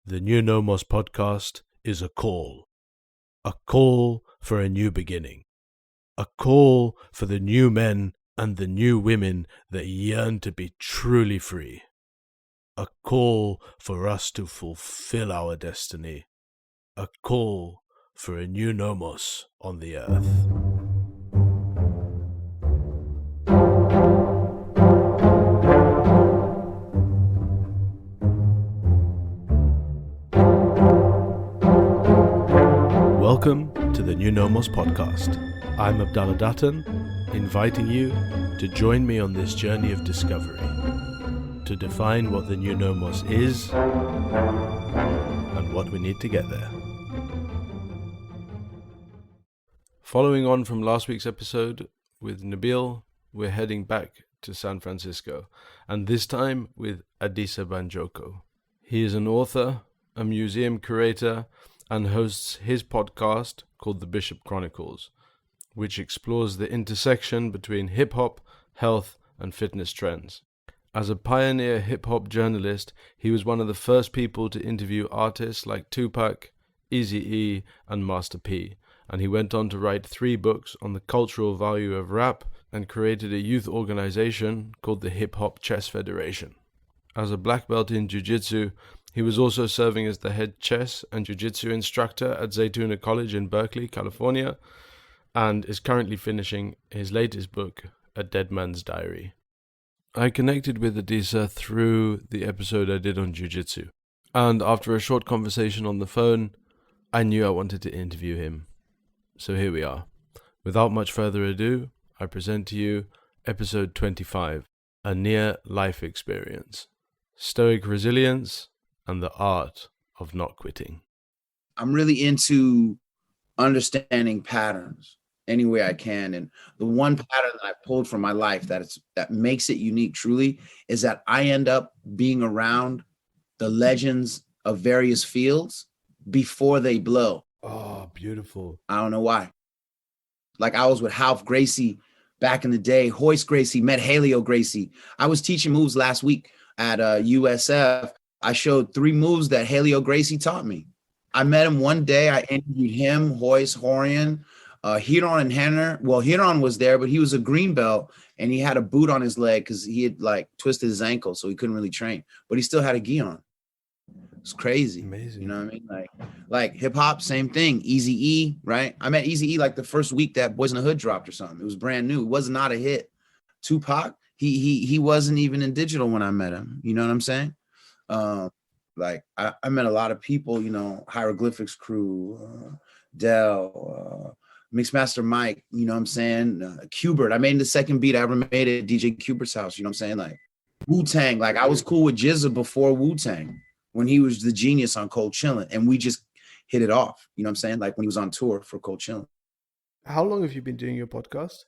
The New Nomos podcast is a call for a new beginning, a call for the new men and the new women that yearn to be truly free, a call for us to fulfill our destiny, a call for a new Nomos on the earth. Welcome to the New Nomos podcast. I'm Abdallah Dutton, inviting you to join me on this journey of discovery, to define what the New Nomos is and what we need to get there. Following on from last week's episode with Nabil, we're heading back to San Francisco, and this time with Adisa Banjoko. He is an author, a museum curator, and hosts his podcast called The Bishop Chronicles, which explores the intersection between hip-hop, health, and fitness trends. As a pioneer hip-hop journalist, he was one of the first people to interview artists like Tupac, Eazy E, and Master P, and he went on to write 3 books on the cultural value of rap and created a youth organization called the Hip Hop Chess Federation. As a black belt in Jiu Jitsu, he was also serving as the head chess and jiu-jitsu instructor at Zaytuna College in Berkeley, California, and is currently finishing his latest book, A Dead Man's Diary. I connected with Adisa through the episode I did on jiu-jitsu, and after a short conversation on the phone, I knew I wanted to interview him. So here we are. Without much further ado, I present to you episode 25, A Near-Life Experience, Stoic Resilience, and the art of not quitting. I'm really into understanding patterns any way I can. And the one pattern that I pulled from my life that makes it unique truly is that I end up being around the legends of various fields before they blow. Oh, beautiful. I don't know why. Like I was with Ralph Gracie back in the day, Hoist Gracie, met Haleo Gracie. I was teaching moves last week at USF. I showed 3 moves that Haleo Gracie taught me. I met him one day. I interviewed him, Hoist, Horian, Hiron, and Henner. Well, Hiron was there, but he was a green belt, and he had a boot on his leg because he had like twisted his ankle, so he couldn't really train. But he still had a gi on. It's crazy. Amazing. You know what I mean? Like hip hop, same thing. Eazy E, right? I met Eazy E like the first week that Boys in the Hood dropped or something. It was brand new. It was not a hit. Tupac, he wasn't even in digital when I met him. You know what I'm saying? Like I met a lot of people, you know, Hieroglyphics crew, Dell, Mixmaster Mike, you know what I'm saying? Qbert. I made the second beat I ever made at DJ Qbert's house, you know what I'm saying? Like Wu-Tang, like I was cool with Jizza before Wu-Tang when he was the genius on Cold Chillin', and we just hit it off, you know what I'm saying? Like when he was on tour for Cold Chillin'. How long have you been doing your podcast?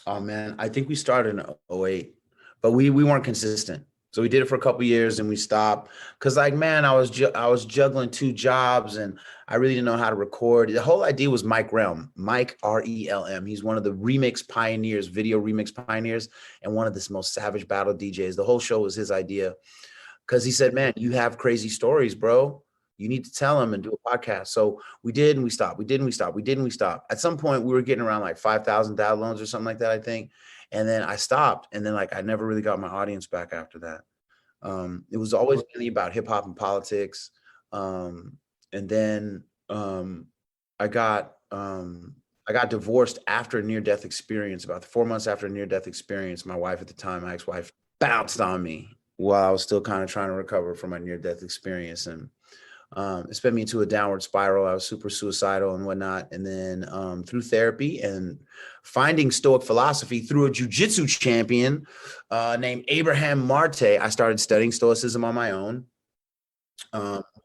Oh man, I think we started in 2008, but we weren't consistent. So we did it for a couple of years and we stopped because like, man, I was juggling 2 jobs and I really didn't know how to record. The whole idea was Mike Relm, Mike R-E-L-M. He's one of the remix pioneers, video remix pioneers, and one of the most savage battle DJs. The whole show was his idea because he said, man, you have crazy stories, bro. You need to tell them and do a podcast. So we did and we stopped. We did and we stopped. We did and we stopped. At some point we were getting around like 5,000 downloads or something like that, I think. And then I stopped, and then like I never really got my audience back after that. It was always really about hip hop and politics. And then I got divorced after a near-death experience. About 4 months after a near-death experience, my wife at the time, my ex-wife, bounced on me while I was still kind of trying to recover from my near-death experience, and it sent me into a downward spiral. I was super suicidal and whatnot. And then through therapy and finding Stoic philosophy through a jiu-jitsu champion named Abraham Marte, I started studying Stoicism on my own,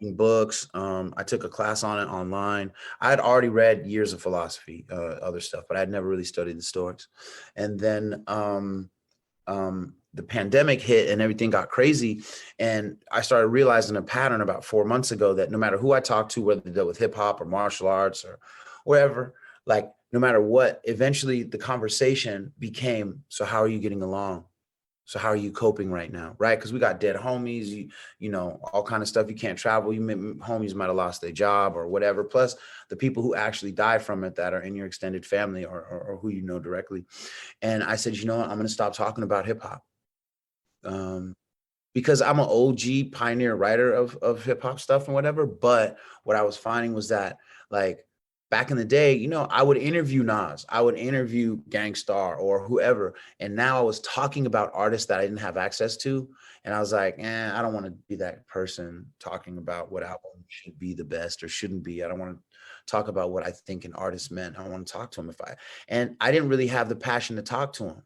in books. I took a class on it online. I had already read years of philosophy, other stuff, but I'd never really studied the Stoics. And then the pandemic hit and everything got crazy. And I started realizing a pattern about 4 months ago that no matter who I talked to, whether they dealt with hip hop or martial arts or wherever, like no matter what, eventually the conversation became, so how are you getting along? So how are you coping right now? Right? Because we got dead homies, you know, all kind of stuff. You can't travel. Homies might have lost their job or whatever. Plus the people who actually died from it that are in your extended family or who you know directly. And I said, you know what? I'm going to stop talking about hip hop. Because I'm an OG pioneer writer of hip hop stuff and whatever. But what I was finding was that, like, back in the day, you know, I would interview Nas, I would interview Gangstar or whoever, and now I was talking about artists that I didn't have access to, and I was like, I don't want to be that person talking about what album should be the best or shouldn't be. I don't want to talk about what I think an artist meant. I want to talk to him and I didn't really have the passion to talk to him,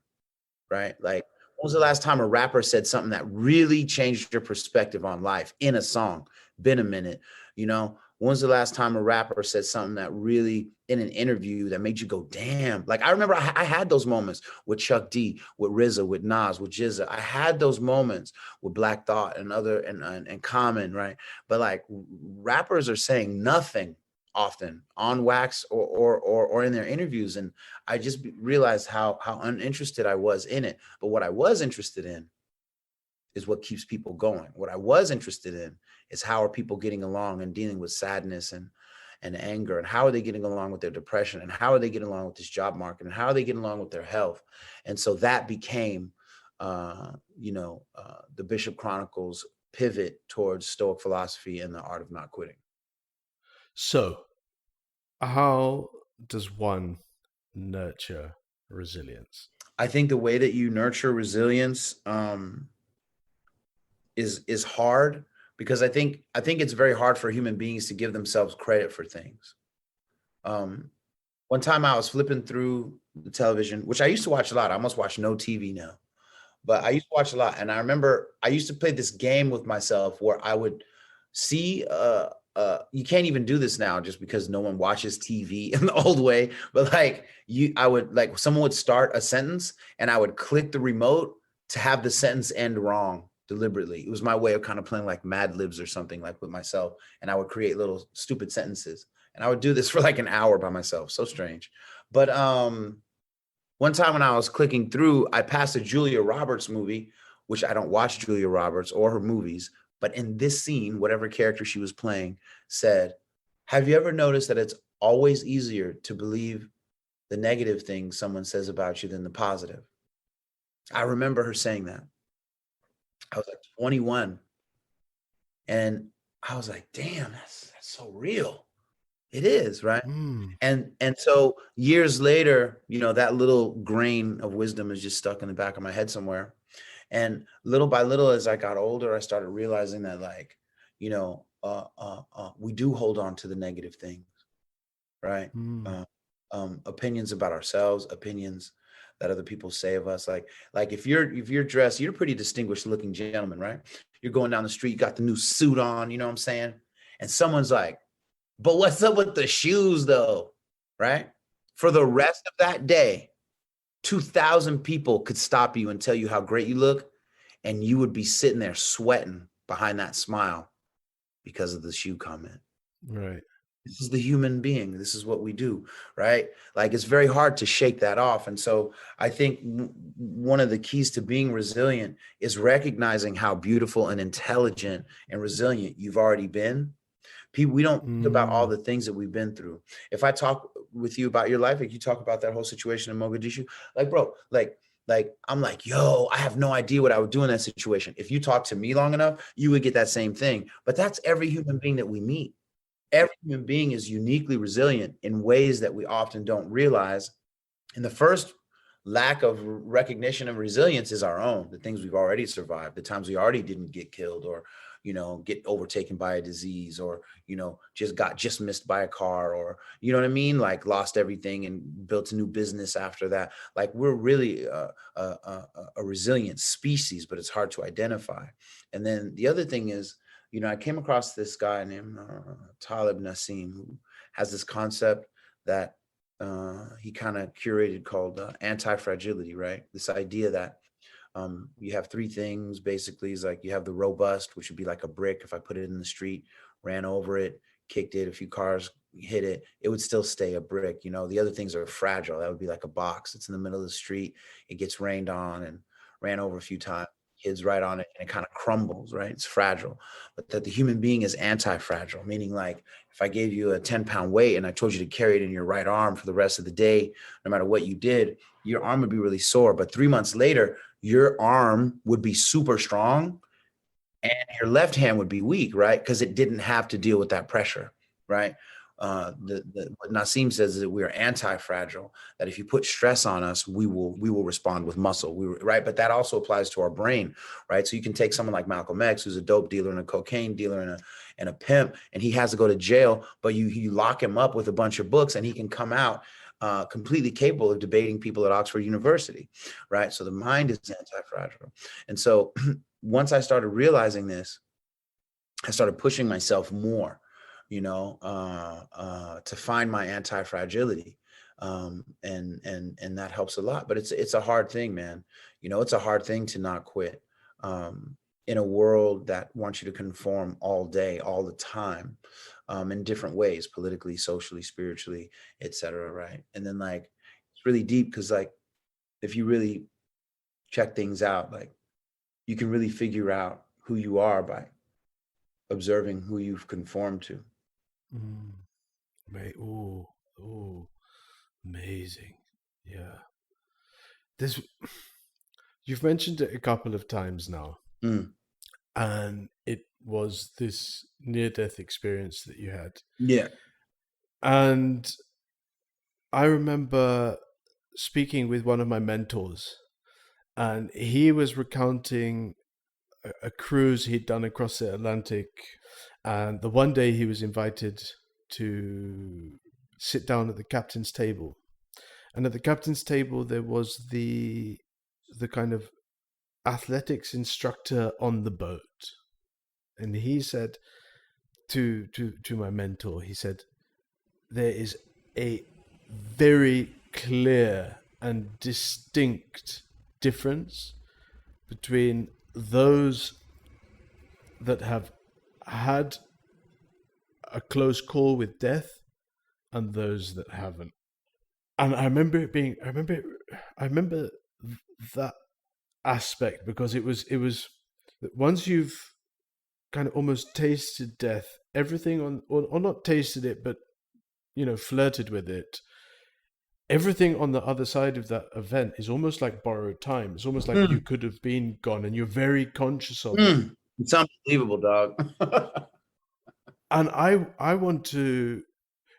right? Like, when was the last time a rapper said something that really changed your perspective on life in a song? Been a minute, you know? When was the last time a rapper said something that really, in an interview, that made you go, damn? Like, I remember I had those moments with Chuck D, with RZA, with Nas, with GZA. I had those moments with Black Thought and and Common, right? But like, rappers are saying nothing often on wax or in their interviews, and I just realized how uninterested I was in it. But what I was interested in is what keeps people going. What I was interested in is how are people getting along and dealing with sadness and anger, and how are they getting along with their depression, and how are they getting along with this job market, and how are they getting along with their health. And so that became the Bishop Chronicles pivot towards Stoic philosophy and the art of not quitting. So, how does one nurture resilience? I think the way that you nurture resilience is hard, because I think it's very hard for human beings to give themselves credit for things. One time I was flipping through the television, which I used to watch a lot. I almost watch no TV now, but I used to watch a lot. And I remember I used to play this game with myself where I would see you can't even do this now just because no one watches TV in the old way, but like I would, like, someone would start a sentence and I would click the remote to have the sentence end wrong deliberately. It was my way of kind of playing like Mad Libs or something, like with myself, and I would create little stupid sentences, and I would do this for like an hour by myself. So strange. But one time when I was clicking through, I passed a Julia Roberts movie, which I don't watch Julia Roberts or her movies. But in this scene, whatever character she was playing said, have you ever noticed that it's always easier to believe the negative things someone says about you than the positive? I remember her saying that. I was like 21. And I was like, damn, that's so real. It is, right? And so years later, you know, that little grain of wisdom is just stuck in the back of my head somewhere. And little by little, as I got older, I started realizing that, like, you know, we do hold on to the negative things, right? Opinions about ourselves, opinions that other people say of us. Like if you're dressed, you're a pretty distinguished looking gentleman, right? You're going down the street, you got the new suit on, you know what I'm saying? And someone's like, but what's up with the shoes though, right? For the rest of that day, 2,000 people could stop you and tell you how great you look, and you would be sitting there sweating behind that smile because of the shoe comment. Right. This is the human being. This is what we do, right? Like, it's very hard to shake that off. And so I think one of the keys to being resilient is recognizing how beautiful and intelligent and resilient you've already been. People, we don't think about all the things that we've been through. If I talk with you about your life, like you talk about that whole situation in Mogadishu, like, bro, like I'm like, yo, I have no idea what I would do in that situation. If you talk to me long enough, you would get that same thing. But that's every human being that we meet. Every human being is uniquely resilient in ways that we often don't realize. And the first lack of recognition of resilience is our own, the things we've already survived, the times we already didn't get killed or, you know, get overtaken by a disease or, you know, just missed by a car or, you know what I mean? Like lost everything and built a new business after that. Like we're really a resilient species, but it's hard to identify. And then the other thing is, you know, I came across this guy named Talib Nassim, who has this concept that he kind of curated called anti-fragility, right? This idea that you have three things, basically. Is like you have the robust, which would be like a brick. If I put it in the street, ran over it, kicked it, a few cars hit it, it would still stay a brick. You know, the other things are fragile. That would be like a box. It's in the middle of the street. It gets rained on and ran over a few times, kids right on it, and it kind of crumbles, right? It's fragile. But that the human being is anti-fragile, meaning like if I gave you a 10-pound weight and I told you to carry it in your right arm for the rest of the day, no matter what you did, your arm would be really sore. But 3 months later, your arm would be super strong and your left hand would be weak, right? Because it didn't have to deal with that pressure, right? What Nassim says is that we are anti-fragile, that if you put stress on us, we will respond with muscle, right? But that also applies to our brain, right? So you can take someone like Malcolm X, who's a dope dealer and a cocaine dealer and a pimp, and he has to go to jail, but you lock him up with a bunch of books and he can come out completely capable of debating people at Oxford University, right? So the mind is anti-fragile. And so once I started realizing this, I started pushing myself more, to find my anti-fragility. And that helps a lot, but it's a hard thing, man. It's a hard thing to not quit in a world that wants you to conform all day, all the time, in different ways, politically, socially, spiritually, etc. Right. And then like, it's really deep because like, if you really check things out, like you can really figure out who you are by observing who you've conformed to. Mate, oh, amazing. Yeah. This, you've mentioned it a couple of times now. And it was this near-death experience that you had. Yeah. And I remember speaking with one of my mentors, and he was recounting a cruise he'd done across the Atlantic. And the one day he was invited to sit down at the captain's table. And at the captain's table, there was the kind of athletics instructor on the boat. And he said to my mentor, he said, there is a very clear and distinct difference between those that have had a close call with death and those that haven't. And I remember that aspect, because it was that once you've kind of almost tasted death, everything or not tasted it, but flirted with it, everything on the other side of that event is almost like borrowed time. It's almost like you could have been gone, and you're very conscious of it. It's unbelievable, dog. And I want to.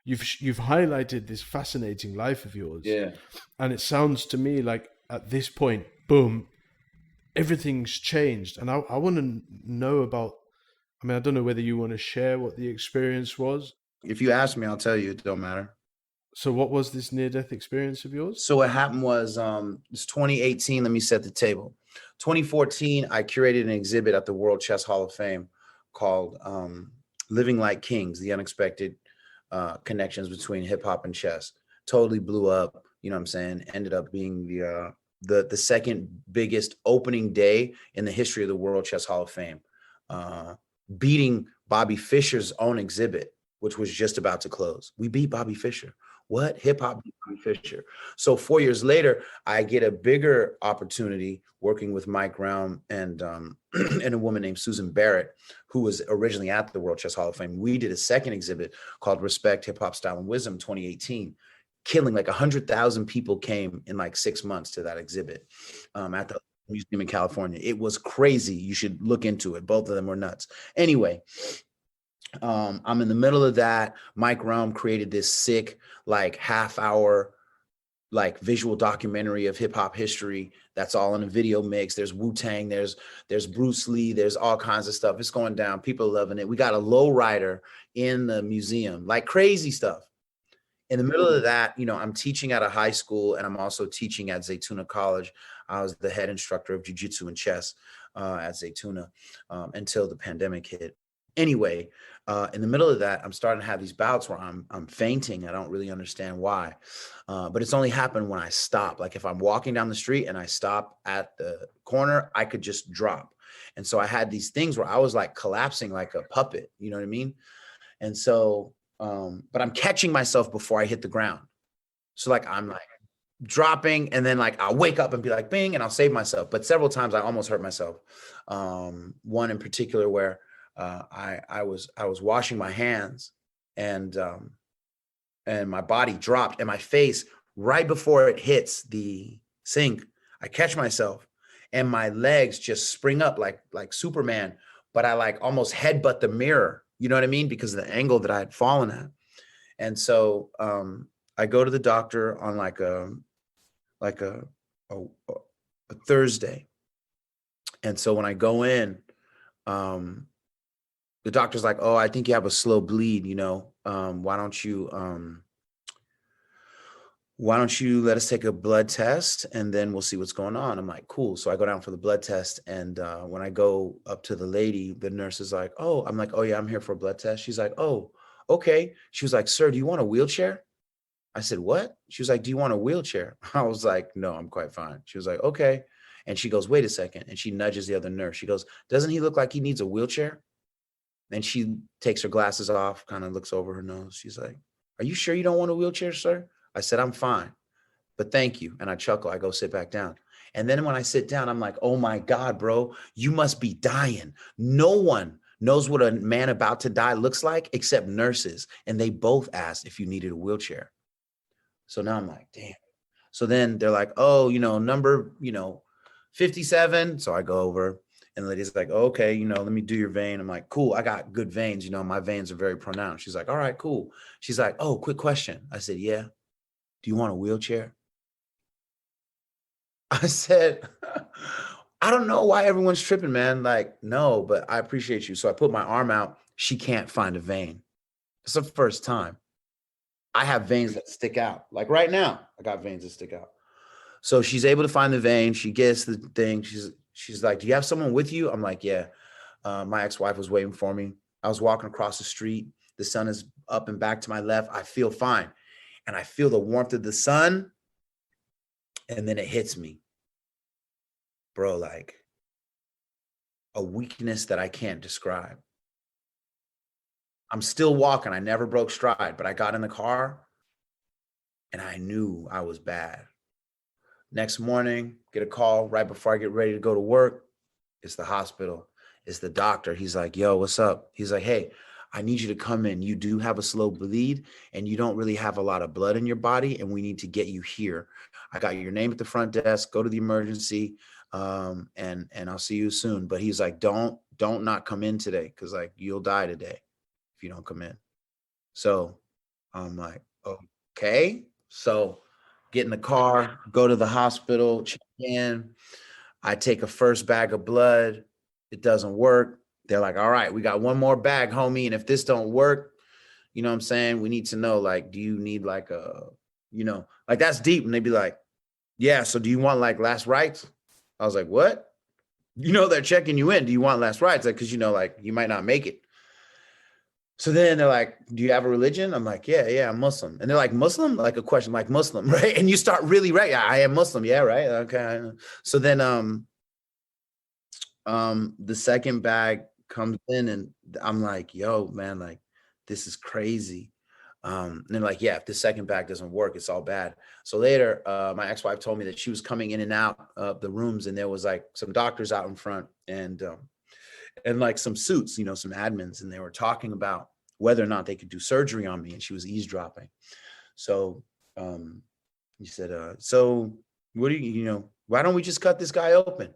You've highlighted this fascinating life of yours, Yeah. and it sounds to me like at this point, boom, everything's changed. And I want to know about. I mean, I don't know whether you want to share what the experience was. If you ask me, I'll tell you. It don't matter. So, what was this near-death experience of yours? So what happened was, it's 2018. Let me set the table. 2014, I curated an exhibit at the World Chess Hall of Fame called "Living Like Kings: The Unexpected Connections Between Hip Hop and Chess." Totally blew up. You know what I'm saying? Ended up being the second biggest opening day in the history of the World Chess Hall of Fame, beating Bobby Fischer's own exhibit, which was just about to close. We beat Bobby Fischer. What? Hip hop beat Bobby Fischer. So 4 years later, I get a bigger opportunity working with Mike Realm and and a woman named Susan Barrett, who was originally at the World Chess Hall of Fame. We did a second exhibit called Respect, Hip Hop, Style, and Wisdom 2018, killing like 100,000 people came in like 6 months to that exhibit at the museum in California. It was crazy. You should look into it. Both of them were nuts. Anyway, I'm in the middle of that. Mike Realm created this sick, like half-hour, like visual documentary of hip hop history. That's all in a video mix. There's Wu-Tang, there's Bruce Lee, there's all kinds of stuff. It's going down. People are loving it. We got a lowrider in the museum, like crazy stuff. In the middle of that, I'm teaching at a high school, and I'm also teaching at Zaytuna College. I was the head instructor of Jiu Jitsu and chess at Zaytuna until the pandemic hit. Anyway, in the middle of that, I'm starting to have these bouts where I'm fainting. I don't really understand why, but it's only happened when I stop. Like if I'm walking down the street and I stop at the corner, I could just drop. And so I had these things where I was like collapsing like a puppet. You know what I mean? And so, but I'm catching myself before I hit the ground. So like I'm like dropping, and then like I'll wake up and be like, bing, and I'll save myself. But several times I almost hurt myself. One in particular where I was washing my hands, and my body dropped, and my face, right before it hits the sink, I catch myself, and my legs just spring up like Superman, but I like almost headbutt the mirror. You know what I mean? Because of the angle that I had fallen at. And so I go to the doctor on like a a, a Thursday. And so when I go in, the doctor's like, "Oh, I think you have a slow bleed. Why don't you let us take a blood test, and then we'll see what's going on?" I'm like, "Cool." So I go down for the blood test, and when I go up to the lady, the nurse is like, "Oh," I'm like, "Oh yeah, I'm here for a blood test." She's like, "Oh, okay." She was like, "Sir, do you want a wheelchair?" I said, "What?" She was like, "Do you want a wheelchair?" I was like, "No, I'm quite fine." She was like, "Okay." And she goes, "Wait a second." And she nudges the other nurse. She goes, "Doesn't he look like he needs a wheelchair?" And she takes her glasses off, kind of looks over her nose. She's like, "Are you sure you don't want a wheelchair, sir?" I said, "I'm fine, but thank you." And I chuckle. I go sit back down. And then when I sit down, I'm like, "Oh my God, bro, you must be dying." No one knows what a man about to die looks like except nurses. And they both asked if you needed a wheelchair. So now I'm like, damn. So then they're like, "Oh, number, 57. So I go over, and the lady's like, "Oh, okay, let me do your vein." I'm like, "Cool. I got good veins. My veins are very pronounced." She's like, "All right, cool." She's like, "Oh, quick question." I said, "Yeah. Do you want a wheelchair?" I said, "I don't know why everyone's tripping, man. Like, no, but I appreciate you." So I put my arm out. She can't find a vein. It's the first time. I have veins that stick out. Like right now, I got veins that stick out. So she's able to find the vein. She gets the thing. She's like, "Do you have someone with you?" I'm like, "Yeah." My ex-wife was waiting for me. I was walking across the street. The sun is up and back to my left. I feel fine. And I feel the warmth of the sun. And then it hits me, bro, like a weakness that I can't describe. I'm still walking. I never broke stride, but I got in the car and I knew I was bad. Next morning, get a call right before I get ready to go to work. It's the hospital. It's the doctor. He's like, "Yo, what's up?" He's like, "Hey, I need you to come in. You do have a slow bleed and you don't really have a lot of blood in your body, and we need to get you here. I got your name at the front desk. Go to the emergency, and I'll see you soon." But he's like, don't not come in today, because like you'll die today if you don't come in. So I'm like, "Okay." So get in the car, go to the hospital, check in. I take a first bag of blood. It doesn't work. They're like, "All right, we got one more bag, homie. And if this don't work, you know what I'm saying? We need to know, like, do you need like like that's deep." And they'd be like, "Yeah. So do you want like last rites?" I was like, "What?" They're checking you in. Do you want last rites? Like, cause like you might not make it. So then they're like, "Do you have a religion?" I'm like, "Yeah, I'm Muslim." And they're like, "Muslim?" Like a question, like Muslim, right? And you start really, right? "Yeah, I am Muslim." "Yeah, right. Okay." So then the second bag comes in, and I'm like, "Yo, man, like this is crazy." And they're like, "Yeah, if the second bag doesn't work, it's all bad." So later, my ex-wife told me that she was coming in and out of the rooms, and there was like some doctors out in front, and like some suits, some admins, and they were talking about whether or not they could do surgery on me, and she was eavesdropping. So he said, "So what do why don't we just cut this guy open?"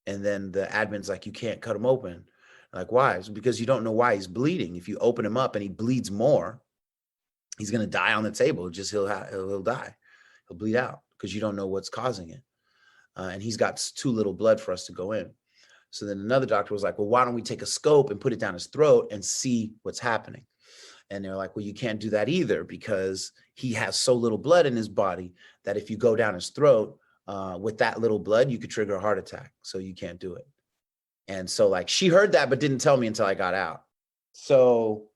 And then the admin's like, "You can't cut him open." Like, "Why?" It's because you don't know why he's bleeding. If you open him up and he bleeds more, he's gonna die on the table. Just he'll die. He'll bleed out because you don't know what's causing it. And he's got too little blood for us to go in. So then another doctor was like, "Well, why don't we take a scope and put it down his throat and see what's happening?" And they're like, "Well, you can't do that either because he has so little blood in his body that if you go down his throat with that little blood, you could trigger a heart attack. So you can't do it." And so like she heard that, but didn't tell me until I got out. So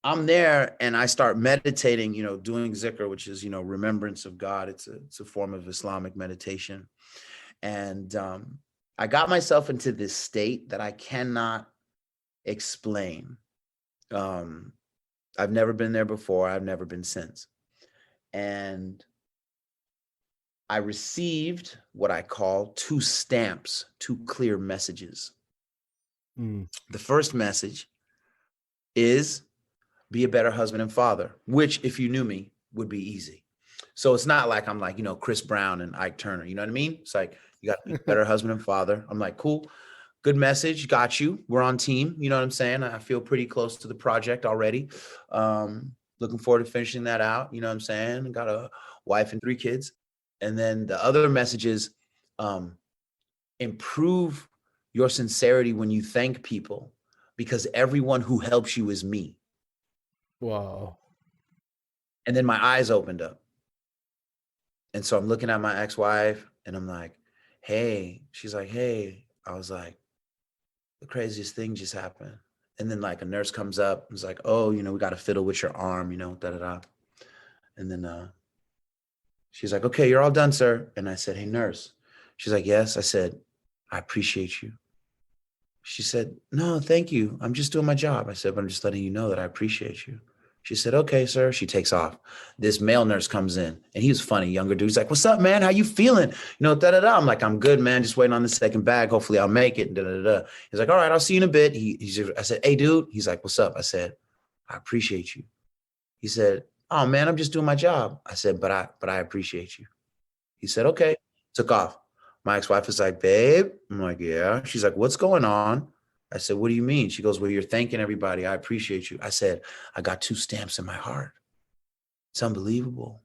I'm there and I start meditating, doing zikr, which is, remembrance of God. It's a form of Islamic meditation. And I got myself into this state that I cannot explain. I've never been there before. I've never been since. And I received what I call 2 stamps, 2 clear messages. The first message is be a better husband and father, which if you knew me would be easy. So it's not like I'm like, you know, Chris Brown and Ike Turner, you know what I mean? It's like, you got to be a better husband and father. I'm like, cool, good message. Got you. We're on team. You know what I'm saying? I feel pretty close to the project already. Looking forward to finishing that out. You know what I'm saying? Got a wife and 3 kids. And then the other message is improve your sincerity when you thank people, because everyone who helps you is me. Wow. And then my eyes opened up. And so I'm looking at my ex-wife and I'm like, hey, she's like, hey. I was like, the craziest thing just happened. And then like a nurse comes up and is like, oh, you know, we got to fiddle with your arm, you know, da da da. And then she's like, okay, you're all done, sir. And I said, hey, nurse. She's like, yes. I said, I appreciate you. She said, no, thank you. I'm just doing my job. I said, but I'm just letting you know that I appreciate you. She said, okay, sir. She takes off. This male nurse comes in and he was funny, younger dude. He's like, what's up, man? How you feeling? You know, da da da. I'm like, I'm good, man. Just waiting on the second bag. Hopefully I'll make it. Da da da. He's like, all right, I'll see you in a bit. I said, hey, dude. He's like, what's up? I said, I appreciate you. He said, oh man, I'm just doing my job. I said, but I appreciate you. He said, okay. Took off. My ex-wife was like, babe. I'm like, yeah. She's like, what's going on? I said, what do you mean? She goes, well, you're thanking everybody. I appreciate you. I said, I got 2 stamps in my heart. It's unbelievable.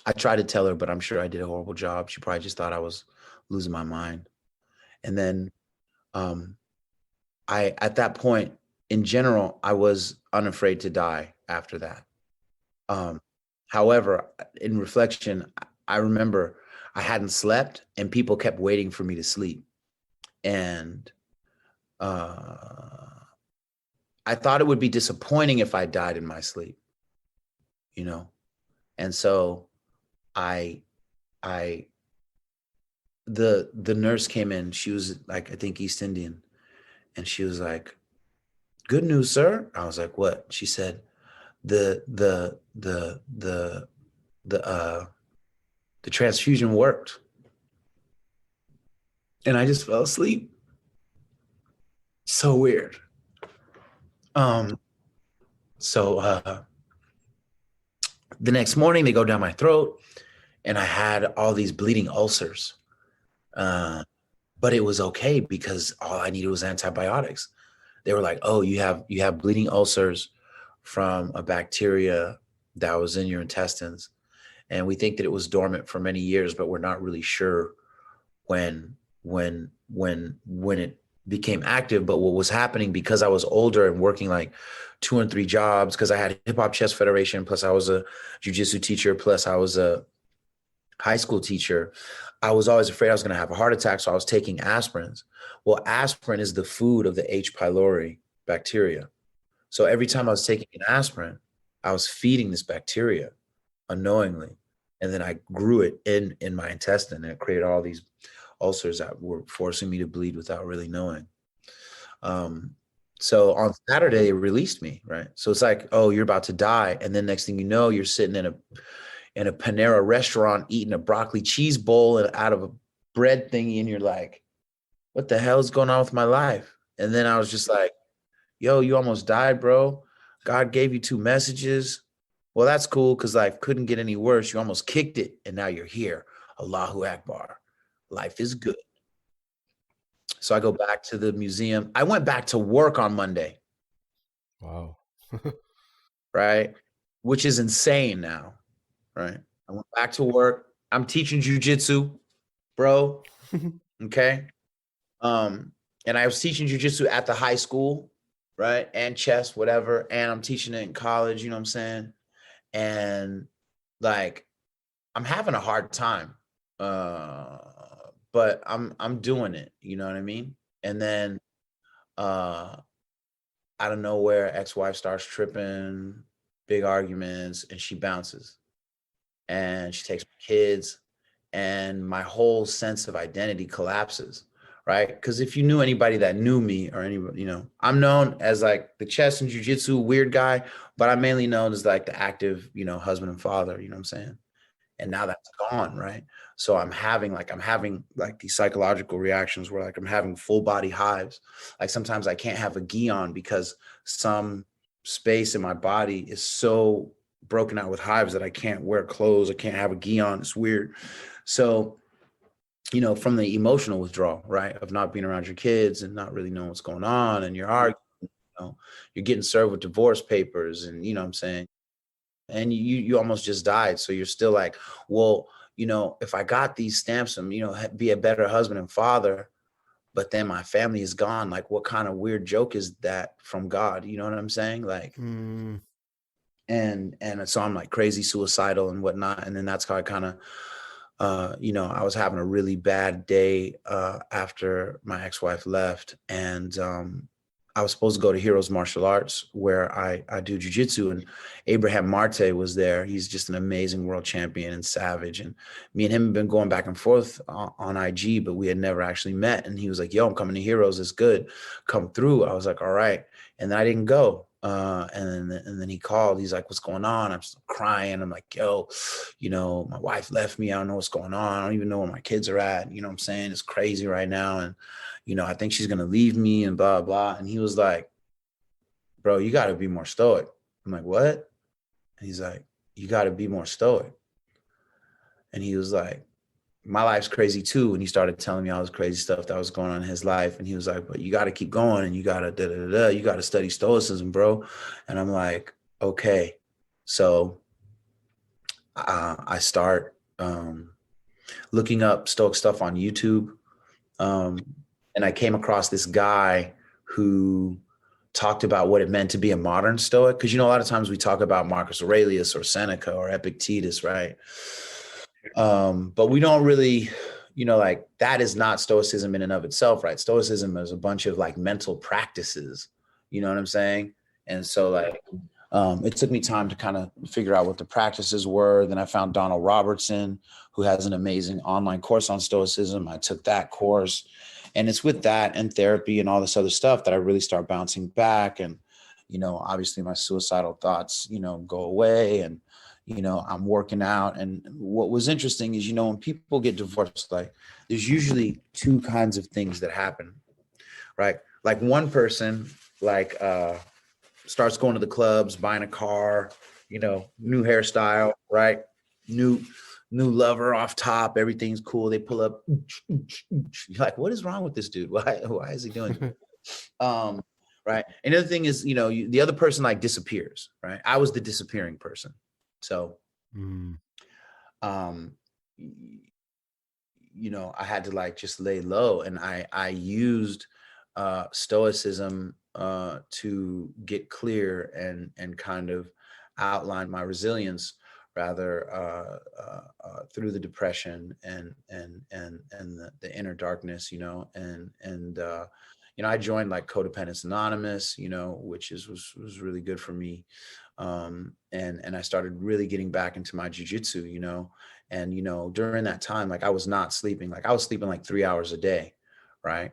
I tried to tell her, but I'm sure I did a horrible job. She probably just thought I was losing my mind. And then at that point, in general, I was unafraid to die after that. However, in reflection, I remember I hadn't slept and people kept waiting for me to sleep. And I thought it would be disappointing if I died in my sleep, you know? And so the nurse came in, she was like, I think East Indian. And she was like, good news, sir. I was like, what? She said, the transfusion worked. And I just fell asleep. So weird. So the next morning they go down my throat and I had all these bleeding ulcers. But it was okay because all I needed was antibiotics. They were like, oh, you have bleeding ulcers from a bacteria that was in your intestines. And we think that it was dormant for many years, but we're not really sure when it became active. But what was happening, because I was older and working like 2 and 3 jobs, because I had Hip Hop Chess Federation, plus I was a jiu-jitsu teacher, plus I was a high school teacher, I was always afraid I was going to have a heart attack. So I was taking aspirins. Well, aspirin is the food of the H. pylori bacteria. So every time I was taking an aspirin, I was feeding this bacteria unknowingly. And then I grew it in my intestine, and it created all these ulcers that were forcing me to bleed without really knowing. So on Saturday, they released me, right? So it's like, oh, you're about to die. And then next thing you know, you're sitting in a Panera restaurant eating a broccoli cheese bowl and out of a bread thingy, and you're like, what the hell is going on with my life? And then I was just like, yo, you almost died, bro. God gave you 2 messages. Well, that's cool, because life couldn't get any worse. You almost kicked it, and now you're here. Allahu Akbar. Life is good. So I go back to the museum. I went back to work on Monday. Wow. Right? Which is insane now. Right? I went back to work. I'm teaching jiu-jitsu, bro. Okay. And I was teaching jiu-jitsu at the high school, right? And chess, whatever. And I'm teaching it in college, you know what I'm saying? And like, I'm having a hard time. But I'm doing it, you know what I mean? And then out of nowhere, ex-wife starts tripping, big arguments, and she bounces. And she takes my kids, and my whole sense of identity collapses, right? Because if you knew anybody that knew me, or anybody, you know, I'm known as like the chess and jiu-jitsu weird guy, but I'm mainly known as like the active, you know, husband and father, you know what I'm saying? and now that's gone, right? So I'm having like these psychological reactions where like I'm having full body hives. Like sometimes I can't have a gi on because some space in my body is so broken out with hives that I can't wear clothes. I can't have a gi on. It's weird. So, you know, from the emotional withdrawal, right, of not being around your kids and not really knowing what's going on, and you're arguing, you know, you're getting served with divorce papers, and you know what I'm saying, and you almost just died. So you're still like, well, you know, if I got these stamps and, you know, be a better husband and father, but then my family is gone, like what kind of weird joke is that from God? You know what I'm saying? Like, and so I'm like crazy suicidal and whatnot. And then that's how I kind of you know, I was having a really bad day after my ex-wife left, and I was supposed to go to Heroes Martial Arts where I do jiu-jitsu, and Abraham Marte was there. He's just an amazing world champion and savage, and me and him have been going back and forth on IG, but we had never actually met. And he was like, yo, I'm coming to Heroes, it's good, come through. I was like, all right. And then I didn't go. And then he called. He's like, what's going on? I'm crying. I'm like, yo, you know, my wife left me. I don't know what's going on. I don't even know where my kids are at. You know what I'm saying? It's crazy right now. And, you know, I think she's going to leave me and blah, blah. And he was like, bro, you got to be more stoic. I'm like, what? And he's like, you got to be more stoic. And he was like, my life's crazy too. And he started telling me all this crazy stuff that was going on in his life. And he was like, but you got to keep going, and you got to you got to study Stoicism, bro. And I'm like, okay. So I start looking up Stoic stuff on YouTube. And I came across this guy who talked about what it meant to be a modern Stoic. Because, you know, a lot of times we talk about Marcus Aurelius or Seneca or Epictetus, right? But we don't really, you know, like that is not Stoicism in and of itself, right? Stoicism is a bunch of like mental practices, you know what I'm saying? And so like, it took me time to kind of figure out what the practices were. Then I found Donald Robertson, who has an amazing online course on Stoicism. I took that course, and it's with that and therapy and all this other stuff that I really start bouncing back. And, you know, obviously my suicidal thoughts, you know, go away, and, you know, I'm working out. And what was interesting is, you know, when people get divorced, like there's usually two kinds of things that happen, right? Like one person, like, starts going to the clubs, buying a car, you know, new hairstyle, right? New lover off top, everything's cool. They pull up, you're like, what is wrong with this dude? Why is he doing this? Right. And the other thing is, you know, the other person like disappears, right? I was the disappearing person. So, you know, I had to like just lay low, and I used Stoicism to get clear and kind of outline my resilience, rather, through the depression and the inner darkness, you know, and you know, I joined like Codependence Anonymous, you know, which was really good for me. And I started really getting back into my jiu-jitsu, you know, and, you know, during that time, like I was not sleeping, like I was sleeping like 3 hours a day. Right.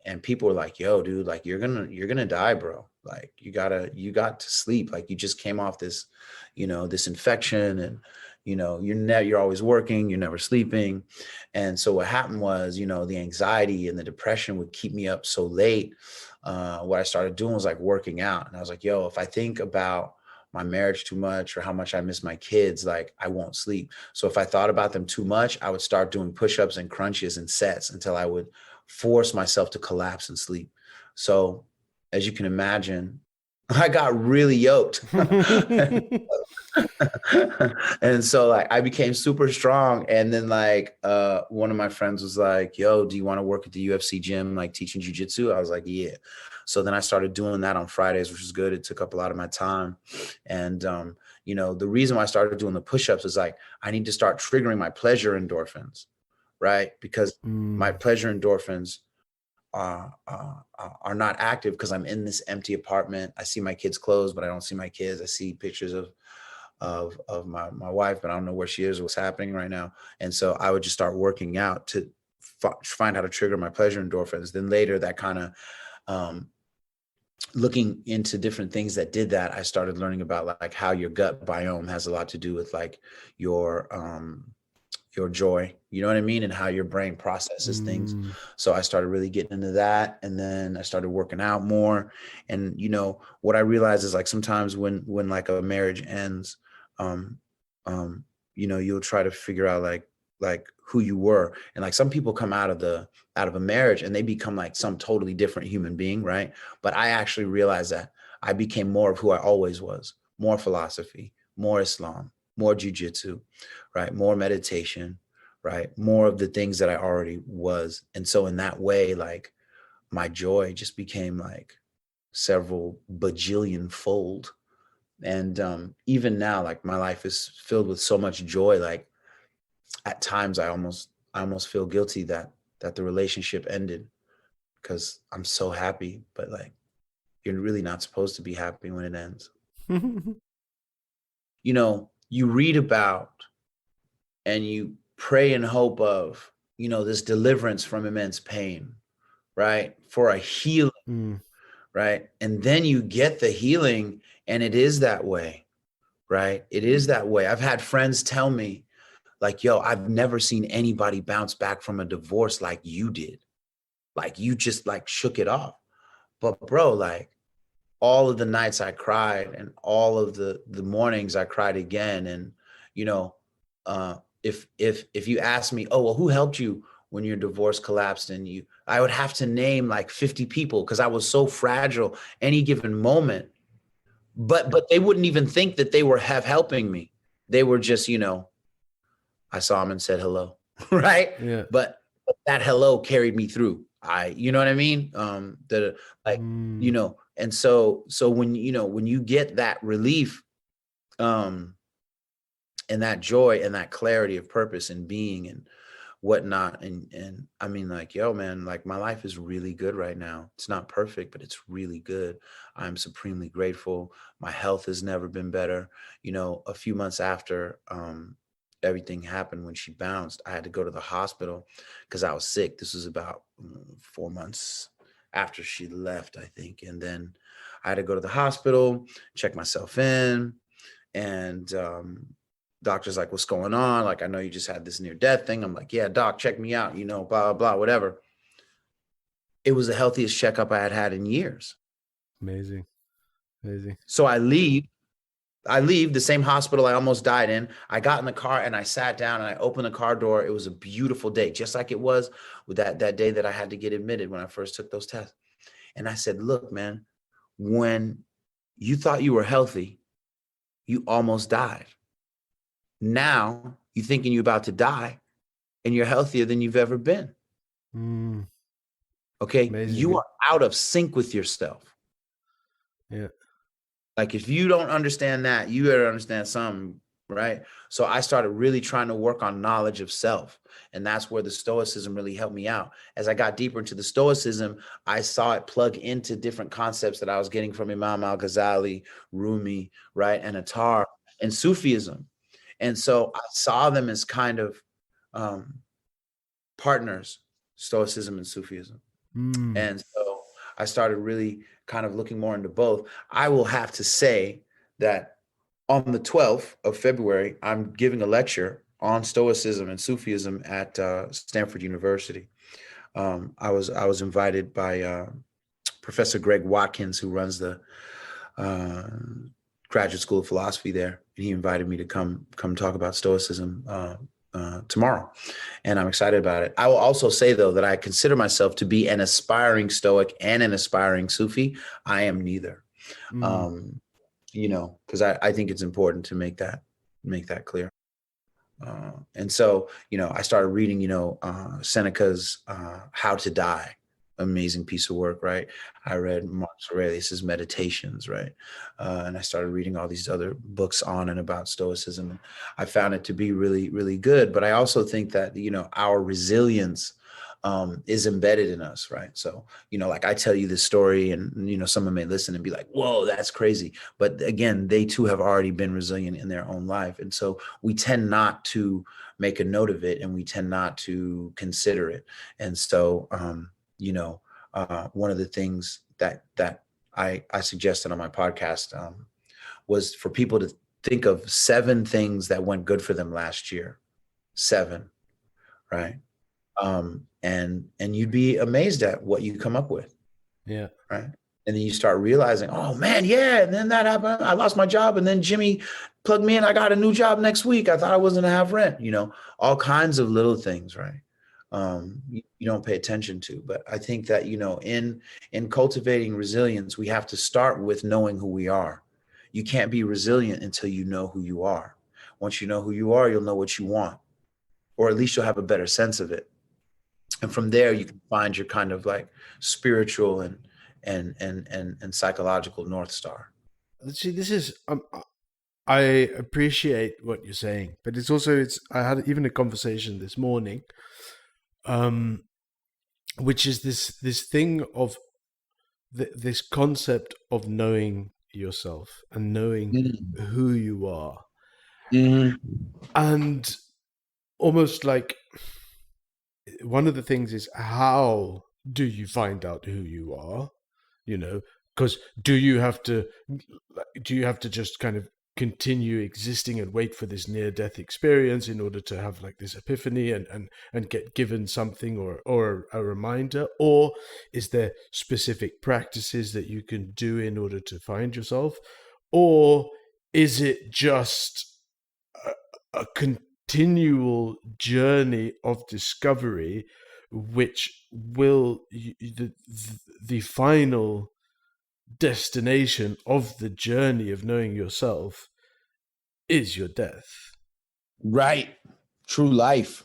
And people were like, yo, dude, like you're gonna die, bro. Like you got to sleep. Like you just came off this, you know, this infection, and, you know, you're always working, you're never sleeping. And so what happened was, you know, the anxiety and the depression would keep me up so late. What I started doing was like working out. And I was like, yo, if I think about my marriage too much or how much I miss my kids, like I won't sleep. So if I thought about them too much, I would start doing push-ups and crunches and sets until I would force myself to collapse and sleep. So as you can imagine, I got really yoked. And so like I became super strong. And then like one of my friends was like, yo, do you want to work at the UFC gym, like teaching jiu-jitsu? I was like, yeah. So then I started doing that on Fridays, which was good. It took up a lot of my time. And you know, the reason why I started doing the push-ups is like I need to start triggering my pleasure endorphins, right? Because my pleasure endorphins are not active because I'm in this empty apartment. I see my kids' clothes, but I don't see my kids. I see pictures of my wife, but I don't know where she is or what's happening right now. And so I would just start working out to find how to trigger my pleasure endorphins. Then later that kind of looking into different things that did that, I started learning about like how your gut biome has a lot to do with like your joy, you know what I mean, and how your brain processes things. Mm. So I started really getting into that, and then I started working out more. And you know what I realized is like sometimes when like a marriage ends, um you know, you'll try to figure out like who you were, and like some people come out of a marriage and they become like some totally different human being, right? But I actually realized that I became more of who I always was: more philosophy, more Islam, more jujitsu, right? More meditation, right? More of the things that I already was. And so in that way, like my joy just became like several bajillion fold. And even now, like my life is filled with so much joy. Like at times I almost feel guilty that the relationship ended because I'm so happy, but like you're really not supposed to be happy when it ends. You know, you read about and you pray and hope of, you know, this deliverance from immense pain, right? For a healing, Mm. right? And then you get the healing and it is that way, right? It is that way. I've had friends tell me, like, yo, I've never seen anybody bounce back from a divorce like you did. Like you just like shook it off. But bro, like all of the nights I cried and all of the mornings I cried again. And, you know, uh, if you ask me, oh, well, who helped you when your divorce collapsed, and I would have to name like 50 people because I was so fragile any given moment. But they wouldn't even think that they were helping me. They were just, you know, I saw them and said hello, right? Yeah. But that hello carried me through. You know what I mean? That like, you Mm. know, and so when you know when you get that relief, um, and that joy and that clarity of purpose and being and whatnot, and I mean, like, yo, man, like my life is really good right now. It's not perfect, but it's really good. I'm supremely grateful. My health has never been better. You know, a few months after everything happened, when she bounced, I had to go to the hospital because I was sick. This was about 4 months after she left, I think. And then I had to go to the hospital, check myself in, and doctor's like, what's going on? Like, I know you just had this near death thing. I'm like, yeah, doc, check me out, you know, blah, blah, blah, whatever. It was the healthiest checkup I had had in years. Amazing. Amazing. So I leave the same hospital I almost died in. I got in the car and I sat down and I opened the car door. It was a beautiful day, just like it was with that day that I had to get admitted when I first took those tests. And I said, look, man, when you thought you were healthy, you almost died. Now you're thinking you're about to die and you're healthier than you've ever been. Mm. Okay. You Amazing. are out of sync with yourself. Yeah. Like if you don't understand that, you better understand something, right? So I started really trying to work on knowledge of self. And that's where the Stoicism really helped me out. As I got deeper into the Stoicism, I saw it plug into different concepts that I was getting from Imam al-Ghazali, Rumi, right? And Attar and Sufism. And so I saw them as kind of um, partners, Stoicism and Sufism. Mm. And so I started really kind of looking more into both. I will have to say that on the 12th of February, I'm giving a lecture on Stoicism and Sufism at Stanford University. I was invited by Professor Greg Watkins, who runs the uh, Graduate School of Philosophy there, and he invited me to come talk about Stoicism tomorrow, and I'm excited about it. I will also say, though, that I consider myself to be an aspiring Stoic and an aspiring Sufi. I am neither, Mm. you know, because I think it's important to make that clear. And so, you know, I started reading, you know, Seneca's How to Die, amazing piece of work, right? I read Marcus Aurelius's Meditations, right? And I started reading all these other books on and about Stoicism. I found it to be really, really good. But I also think that, you know, our resilience is embedded in us, right? So, you know, like I tell you this story and, you know, someone may listen and be like, whoa, that's crazy. But again, they too have already been resilient in their own life. And so we tend not to make a note of it and we tend not to consider it. And so, you know, one of the things that I suggested on my podcast was for people to think of 7 things that went good for them last year. 7, right? And you'd be amazed at what you come up with. Yeah. Right. And then you start realizing, oh man, yeah. And then that happened. I lost my job. And then Jimmy plugged me in. I got a new job next week. I thought I wasn't gonna have rent, all kinds of little things, right? You don't pay attention to. But I think that, in cultivating resilience, we have to start with knowing who we are. You can't be resilient until you know who you are. Once you know who you are, you'll know what you want, or at least you'll have a better sense of it. And from there, you can find your kind of like spiritual and psychological North Star. See, this is I appreciate what you're saying, but I had even a conversation this morning, which is this thing of this concept of knowing yourself and knowing who you are, and almost like one of the things is, how do you find out who you are? Because do you have to just kind of continue existing and wait for this near-death experience in order to have like this epiphany and get given something or a reminder? Or is there specific practices that you can do in order to find yourself? Or is it just a continual journey of discovery, which will the final destination of the journey of knowing yourself is your death? Right. True life.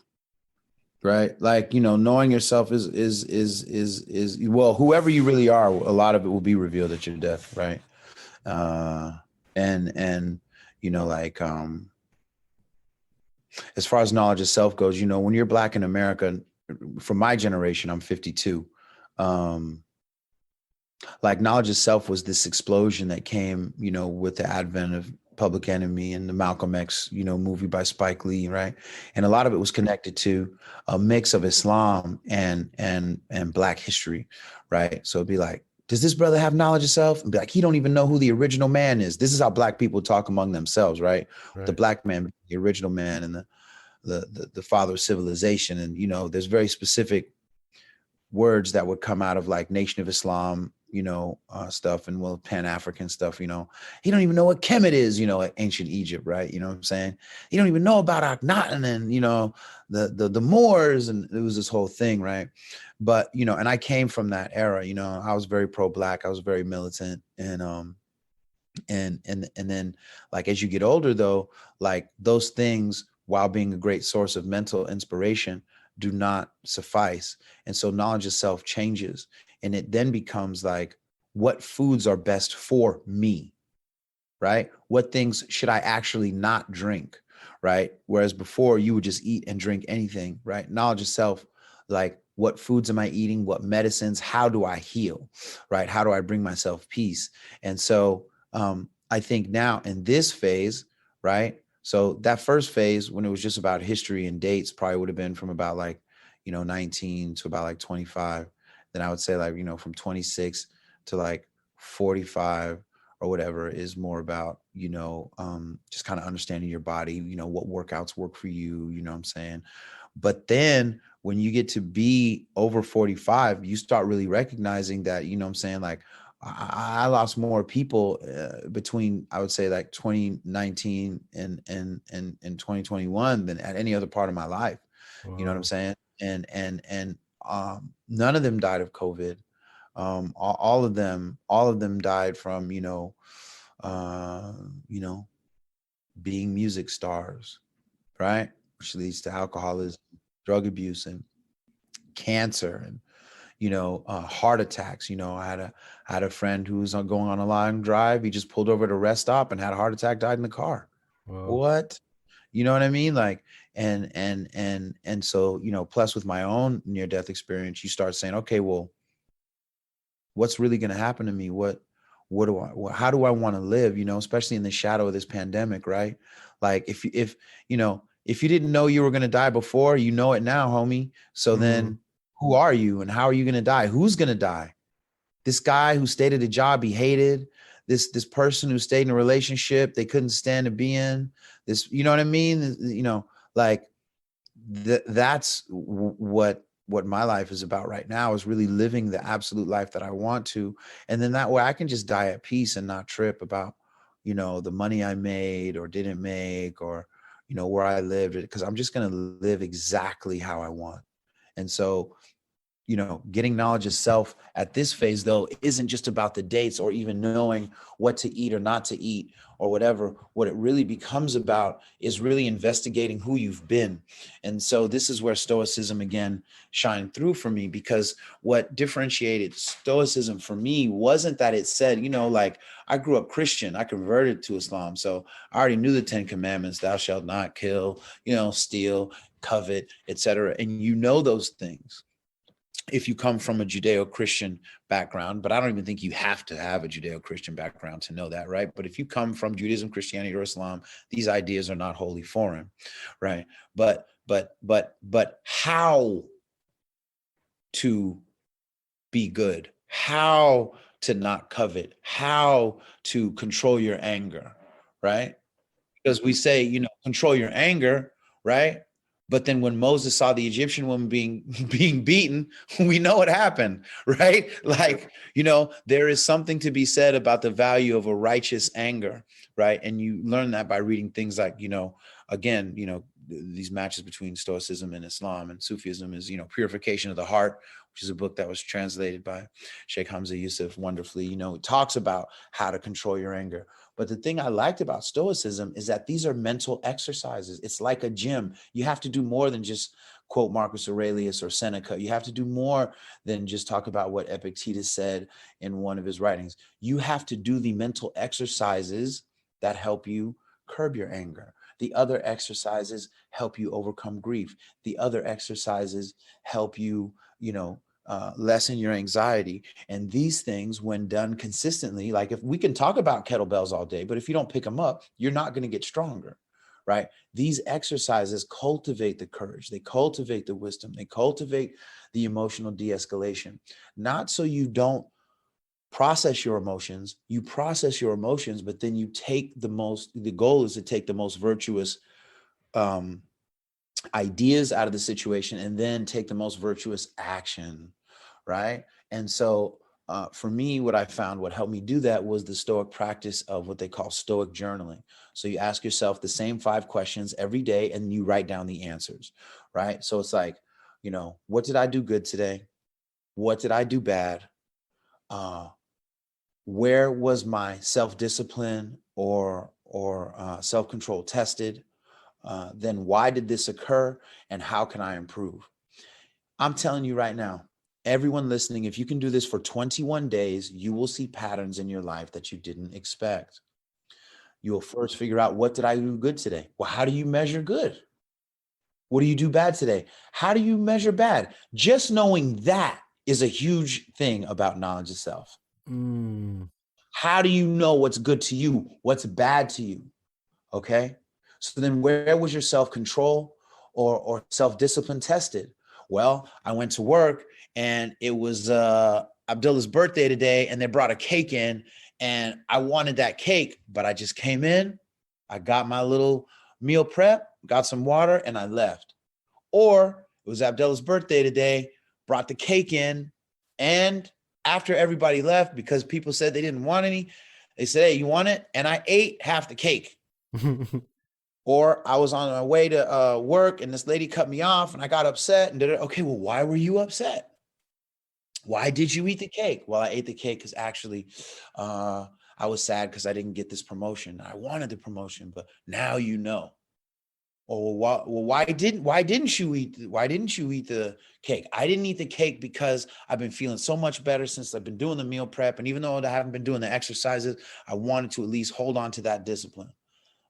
Right. Like, knowing yourself is well, whoever you really are, a lot of it will be revealed at your death. Right. As far as knowledge of self goes, when you're Black in America, from my generation, I'm 52. Like knowledge of self was this explosion that came, with the advent of Public Enemy and the Malcolm X, movie by Spike Lee, right? And a lot of it was connected to a mix of Islam and Black history, right? So it'd be like, does this brother have knowledge of self? And be like, he don't even know who the original man is. This is how Black people talk among themselves, right? The Black man, the original man, and the father of civilization. And, there's very specific words that would come out of like Nation of Islam, stuff, and Pan-African stuff, he don't even know what Kemet is, like ancient Egypt, right? You know what I'm saying? He don't even know about Akhenaten and, the Moors, and it was this whole thing, right? But, and I came from that era, I was very pro-Black, I was very militant, and then like, as you get older though, like those things, while being a great source of mental inspiration, do not suffice. And so knowledge of self changes, and it then becomes like, what foods are best for me, right? What things should I actually not drink, right? Whereas before you would just eat and drink anything, right? Knowledge of self, like, what foods am I eating? What medicines? How do I heal, right? How do I bring myself peace? And so I think now in this phase, right? So that first phase, when it was just about history and dates, probably would have been from about like, 19 to about like 25. Then I would say like, from 26 to like 45 or whatever is more about, just kind of understanding your body, what workouts work for you, you know what I'm saying? But then when you get to be over 45, you start really recognizing that, you know what I'm saying? Like, I lost more people between, I would say, like 2019 and 2021 than at any other part of my life. Wow. You know what I'm saying? And none of them died of COVID. All of them died from, being music stars, right? Which leads to alcoholism, drug abuse, and cancer, and heart attacks. I had a friend who was going on a long drive. He just pulled over at a rest stop and had a heart attack, died in the car. Wow. What? You know what I mean? Like, and so, plus with my own near-death experience, you start saying, okay, well, what's really going to happen to me? How do I want to live? Especially in the shadow of this pandemic, right? Like if you didn't know you were going to die before, you know it now, homie. So then who are you and how are you going to die? Who's going to die? this guy who stayed at a job he hated, this person who stayed in a relationship they couldn't stand to be in, this, you know what I mean? You know, like that's what my life is about right now, is really living the absolute life that I want to. And then that way I can just die at peace and not trip about, you know, the money I made or didn't make, or, you know, where I lived, because I'm just going to live exactly how I want. And so, you know, getting knowledge of self at this phase, though, isn't just about the dates or even knowing what to eat or not to eat or whatever. What it really becomes about is really investigating who you've been. And so this is where Stoicism again shined through for me, because what differentiated Stoicism for me wasn't that it said, you know, like, I grew up Christian, I converted to Islam, so I already knew the 10 commandments: thou shalt not kill, you know, steal, covet, etc. And you know those things if you come from a Judeo-Christian background, but I don't even think you have to have a Judeo-Christian background to know that, right? But if you come from Judaism, Christianity, or Islam, these ideas are not wholly foreign, right? But how to be good, how to not covet, how to control your anger, right? Because we say, you know, control your anger, right? But then when Moses saw the Egyptian woman being beaten, we know what happened, right? Like, you know, there is something to be said about the value of a righteous anger, right? And you learn that by reading things like, you know, again, you know, these matches between Stoicism and Islam and Sufism is, you know, Purification of the Heart, which is a book that was translated by Sheikh Hamza Yusuf wonderfully. You know, it talks about how to control your anger. But the thing I liked about Stoicism is that these are mental exercises. It's like a gym. You have to do more than just quote Marcus Aurelius or Seneca. You have to do more than just talk about what Epictetus said in one of his writings. You have to do the mental exercises that help you curb your anger. The other exercises help you overcome grief. The other exercises help you, you know, lessen your anxiety. And these things, when done consistently, like if we can talk about kettlebells all day, but if you don't pick them up, you're not going to get stronger, right? These exercises cultivate the courage. They cultivate the wisdom. They cultivate the emotional de-escalation, not so you don't process your emotions. You process your emotions, but then you take the goal is to take the most virtuous ideas out of the situation and then take the most virtuous action, right? And so for me, what I found, what helped me do that was the Stoic practice of what they call Stoic journaling. So you ask yourself the same 5 questions every day and you write down the answers, right? So it's like, you know, what did I do good today? What did I do bad? Where was my self-discipline or self-control tested? Then why did this occur and how can I improve? I'm telling you right now, everyone listening, if you can do this for 21 days, you will see patterns in your life that you didn't expect. You will first figure out, what did I do good today? Well, how do you measure good? What do you do bad today? How do you measure bad? Just knowing that is a huge thing about knowledge of self. How do you know what's good to you, what's bad to you? Okay. So then where was your self-control or self-discipline tested? Well, I went to work and it was Abdullah's birthday today and they brought a cake in and I wanted that cake, but I just came in, I got my little meal prep, got some water and I left. Or it was Abdullah's birthday today, brought the cake in, and after everybody left, because people said they didn't want any, they said, hey, you want it? And I ate half the cake. Or I was on my way to work and this lady cut me off and I got upset and did it. Okay, well, why were you upset? Why did you eat the cake? Well, I ate the cake because actually I was sad because I didn't get this promotion. I wanted the promotion, but now you know. Or why didn't you eat the cake? I didn't eat the cake because I've been feeling so much better since I've been doing the meal prep. And even though I haven't been doing the exercises, I wanted to at least hold on to that discipline.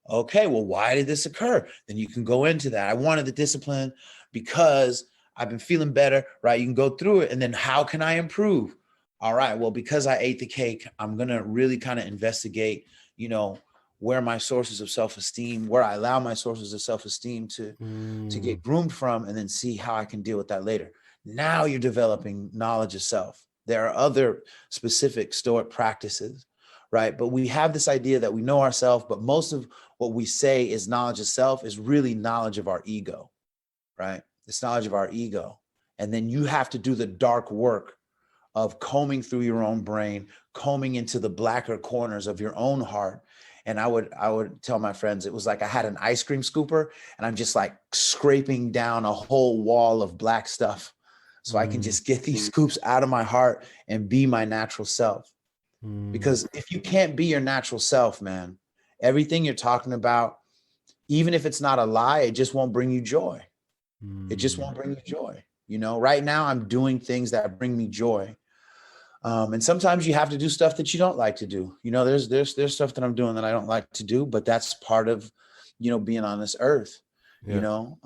Okay, well, why did this occur? Then you can go into that. I wanted the discipline because I've been feeling better, right? You can go through it. And then how can I improve? All right, well, because I ate the cake, I'm going to really kind of investigate, you know, where my sources of self-esteem, where I allow my sources of self-esteem to get groomed from, and then see how I can deal with that later. Now you're developing knowledge of self. There are other specific Stoic practices, right? But we have this idea that we know ourselves, but most of what we say is knowledge of self is really knowledge of our ego, right? It's knowledge of our ego. And then you have to do the dark work of combing through your own brain, combing into the blacker corners of your own heart. And I would tell my friends, it was like I had an ice cream scooper and I'm just like scraping down a whole wall of black stuff so I can just get these scoops out of my heart and be my natural self. Because if you can't be your natural self, man, everything you're talking about, even if it's not a lie, it just won't bring you joy. It just won't bring you joy. You know, right now I'm doing things that bring me joy. And sometimes you have to do stuff that you don't like to do. You know, there's stuff that I'm doing that I don't like to do, but that's part of, you know, being on this earth, you know.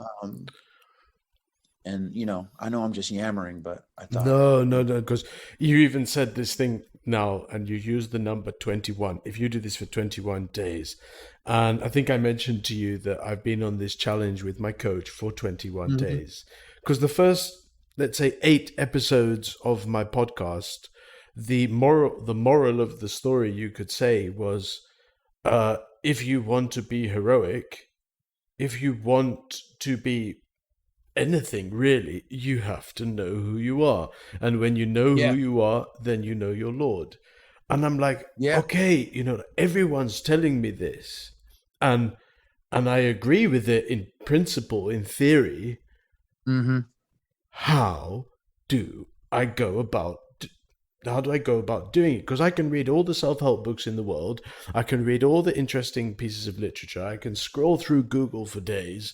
And, you know, I know I'm just yammering, but I thought. No, because you even said this thing now and you used the number 21. If you do this for 21 days, and I think I mentioned to you that I've been on this challenge with my coach for 21 days. Because the first, let's say, 8 episodes of my podcast, the moral of the story, you could say, was if you want to be heroic, if you want to be anything really, you have to know who you are. And when you know who you are, then you know your Lord. And I'm like, okay, you know, everyone's telling me this. And I agree with it in principle, in theory. How do I go about doing it? Because I can read all the self-help books in the world. I can read all the interesting pieces of literature. I can scroll through Google for days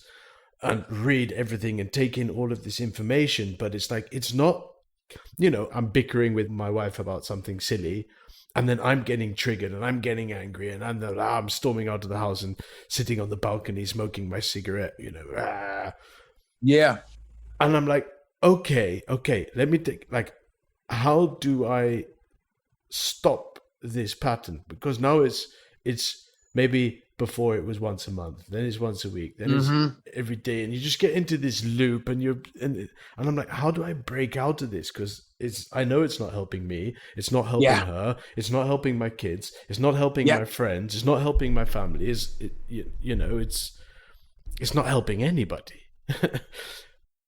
and read everything and take in all of this information. But it's like, it's not, you know, I'm bickering with my wife about something silly. And then I'm getting triggered and I'm getting angry and I'm storming out of the house and sitting on the balcony smoking my cigarette, you know. Yeah. And I'm like, okay, let me think, like, how do I stop this pattern? Because now it's maybe before it was once a month, then it's once a week, then it's every day, and you just get into this loop, and I'm like, how do I break out of this? Because I know it's not helping me, it's not helping her, it's not helping my kids, it's not helping my friends, it's not helping my family, it's not helping anybody.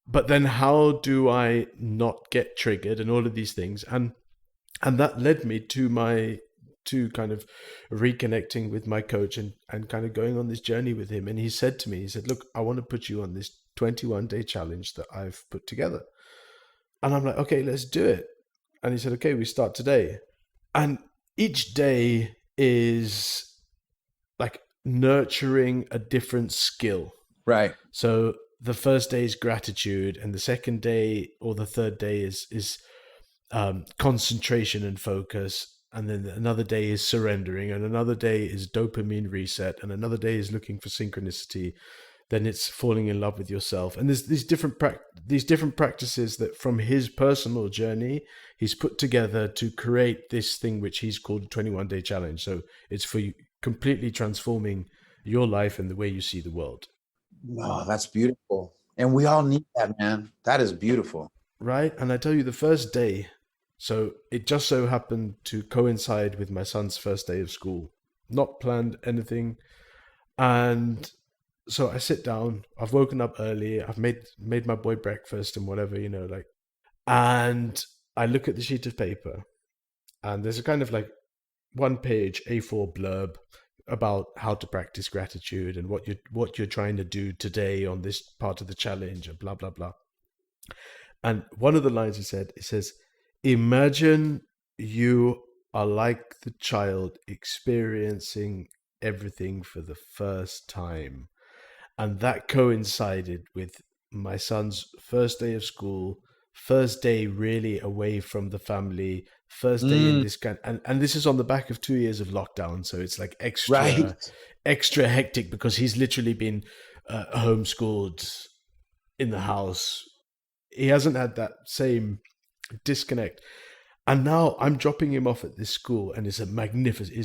But then how do I not get triggered and all of these things? And that led me to kind of reconnecting with my coach and kind of going on this journey with him. And he said to me, look, I want to put you on this 21-day challenge that I've put together. And I'm like, okay, let's do it. And he said, okay, we start today. And each day is like nurturing a different skill. Right. So the first day is gratitude, and the second day or the third day is concentration and focus, and then another day is surrendering, and another day is dopamine reset, and another day is looking for synchronicity. Then it's falling in love with yourself, and there's these different practices that from his personal journey he's put together to create this thing which he's called a 21-day challenge. So it's for you, completely transforming your life and the way you see the world. Oh, that's beautiful. And we all need that, man. That is beautiful. Right? And I tell you, the first day, so it just so happened to coincide with my son's first day of school. Not planned anything. And so I sit down, I've woken up early, I've made my boy breakfast and whatever, you know, like, and I look at the sheet of paper and there's a kind of like 1-page A4 blurb about how to practice gratitude and what you're trying to do today on this part of the challenge and blah, blah, blah. And one of the lines it says, imagine you are like the child experiencing everything for the first time. And that coincided with my son's first day of school, first day really away from the family, first day in this kind, and this is on the back of 2 years of lockdown, so it's like extra hectic because he's literally been homeschooled in the house. He hasn't had that same disconnect, and now I'm dropping him off at this school, and it's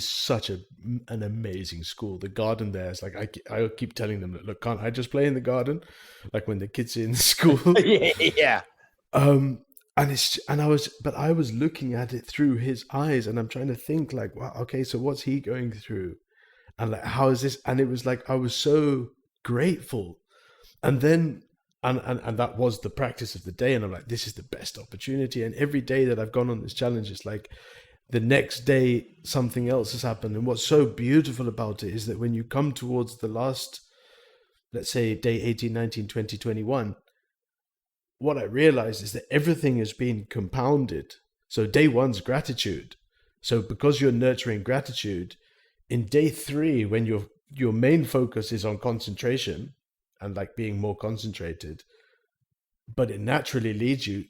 such an amazing school. The garden there is like, I keep telling them, look, can't I just play in the garden, like when the kids are in school? Yeah. I was looking at it through his eyes, and I'm trying to think like, wow, okay, so what's he going through, and like, how is this? And it was like I was so grateful, and then. And that was the practice of the day. And I'm like, this is the best opportunity. And every day that I've gone on this challenge, it's like the next day, something else has happened. And what's so beautiful about it is that when you come towards the last, let's say day 18, 19, 20, 21, what I realized is that everything has been compounded. So day one's gratitude. So because you're nurturing gratitude, in day three, when your main focus is on concentration and like being more concentrated, but it naturally leads you.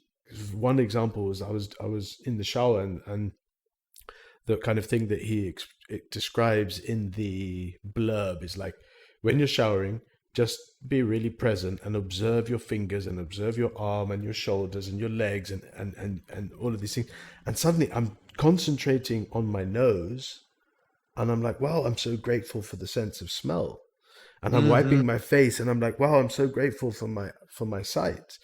One example was I was in the shower, and the kind of thing that it describes in the blurb is like, when you're showering, just be really present and observe your fingers and observe your arm and your shoulders and your legs and all of these things. And suddenly I'm concentrating on my nose, and I'm like, wow, I'm so grateful for the sense of smell. And I'm Mm-hmm. wiping my face, and I'm like, wow, I'm so grateful for my sight.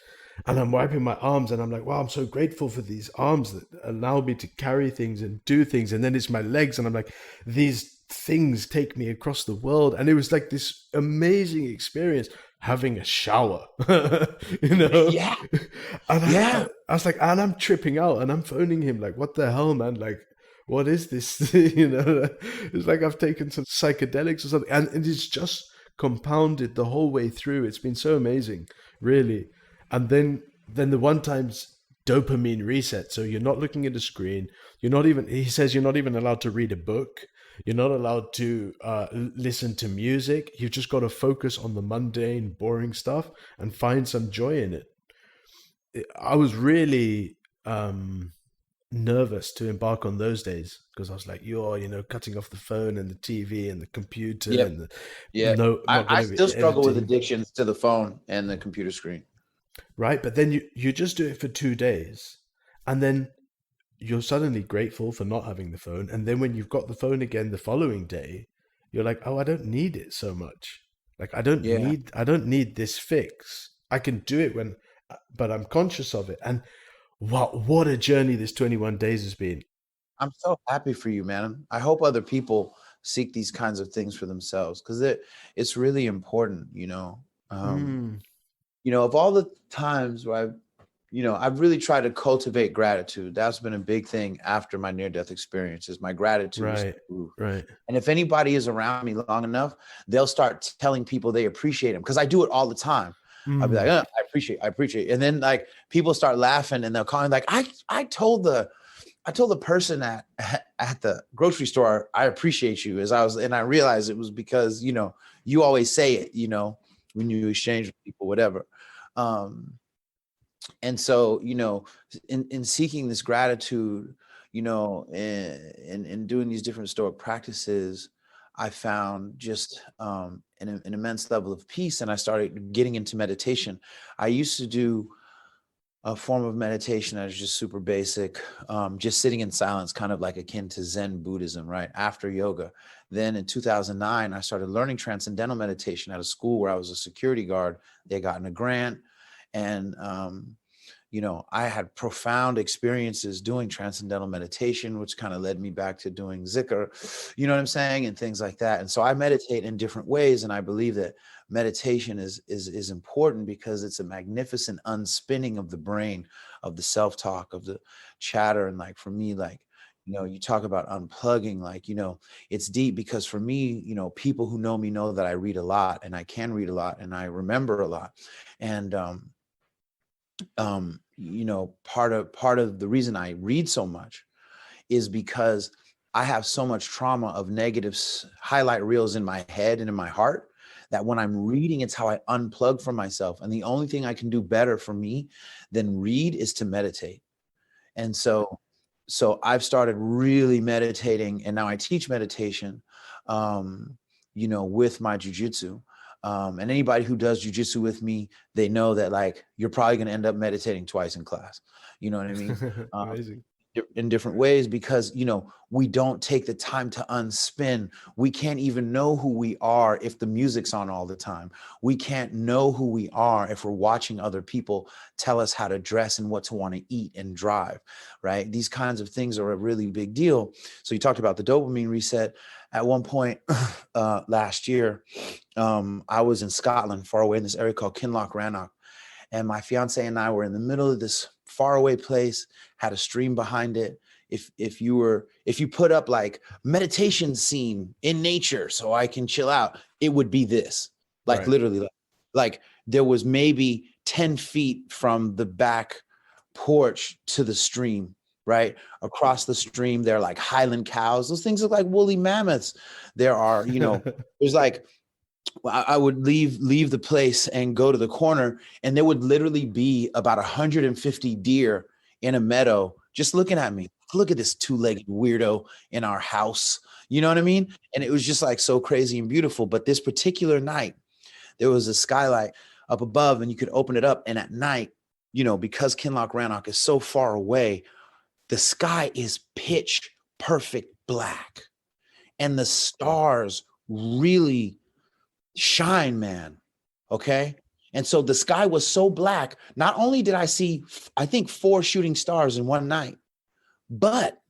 And I'm wiping my arms, and I'm like, wow, I'm so grateful for these arms that allow me to carry things and do things. And then it's my legs, and I'm like, these things take me across the world. And it was like this amazing experience having a shower, you know. Yeah. And Yeah. I was like, and I'm tripping out, and I'm phoning him like, what the hell, man? Like, what is this? You know, it's like I've taken some psychedelics or something, and it's just compounded the whole way through. It's been so amazing, really. And then the one time's dopamine reset. So you're not looking at a screen. You're not even. He says you're not even allowed to read a book. You're not allowed to listen to music. You've just got to focus on the mundane, boring stuff and find some joy in it. I was really nervous to embark on those days because I was like, you're, cutting off the phone and the TV and the computer Yep. and the Yeah. no, not I going to still be struggle with editing, addictions to the phone and the computer screen. right? But then you just do it for 2 days, and then you're suddenly grateful for not having the phone. And then when you've got the phone again the following day, you're like, oh, I don't need it so much. Like Yeah. I don't need this fix. I can do it but I'm conscious of it. And what a journey this 21 days has been. I'm so happy for you, man. I hope other people seek these kinds of things for themselves because it's really important, you know. Mm, Of all the times where I've really tried to cultivate gratitude. That's been a big thing after my near-death experiences. My gratitude is right, through the roof. right. And if anybody is around me long enough, they'll start telling people they appreciate them because I do it all the time. I'll be like, Mm, I appreciate. And then like people start laughing and they'll call me like, I told the person at the grocery store, I appreciate you, and I realized it was because, you always say it, when you exchange with people, whatever. Um, and so, in seeking this gratitude, and doing these different Stoic practices, I found just an immense level of peace, and I started getting into meditation. I used to do a form of meditation that is just super basic, just sitting in silence, kind of like akin to Zen Buddhism, right? After yoga. Then in 2009, I started learning transcendental meditation at a school where I was a security guard. They had gotten a grant. And, I had profound experiences doing transcendental meditation, which kind of led me back to doing zikr, you know what I'm saying? And things like that. And so I meditate in different ways. And I believe that meditation is important because it's a magnificent unspinning of the brain, of the self-talk, of the chatter. And like, for me, like, you talk about unplugging, like, it's deep because for me, people who know me know that I read a lot and I can read a lot and I remember a lot. And, part of the reason I read so much is because I have so much trauma of negative highlight reels in my head and in my heart that when I'm reading, it's how I unplug from myself. And the only thing I can do better for me than read is to meditate. And so I've started really meditating, and now I teach meditation, with my jujitsu. And anybody who does jujitsu with me, they know that like you're probably going to end up meditating twice in class. You know what I mean? amazing. in different ways because, you know, we don't take the time to unspin. We can't even know who we are if the music's on all the time. We can't know who we are if we're watching other people tell us how to dress and what to want to eat and drive, right? These kinds of things are a really big deal. So you talked about the dopamine reset. At one point last year, I was in Scotland, far away in this area called Kinloch Rannoch. And my fiance and I were in the middle of this faraway place, had a stream behind it. If you put up like meditation scene in nature so I can chill out, it would be this. Like Right. literally, like there was maybe 10 feet from the back porch to the stream, right? Across the stream, there are like Highland cows. Those things look like woolly mammoths. There are, you know, there's like I would leave the place and go to the corner, and there would literally be about 150 deer in a meadow just looking at me. Look at this two-legged weirdo in our house. You know what I mean? And it was just like so crazy and beautiful. But this particular night, there was a skylight up above, and you could open it up. And at night, you know, because Kinloch Rannoch is so far away, the sky is pitch perfect black, and the stars really shine, man. Okay. And so the sky was so black. Not only did I see, I think 4 shooting stars in one night, but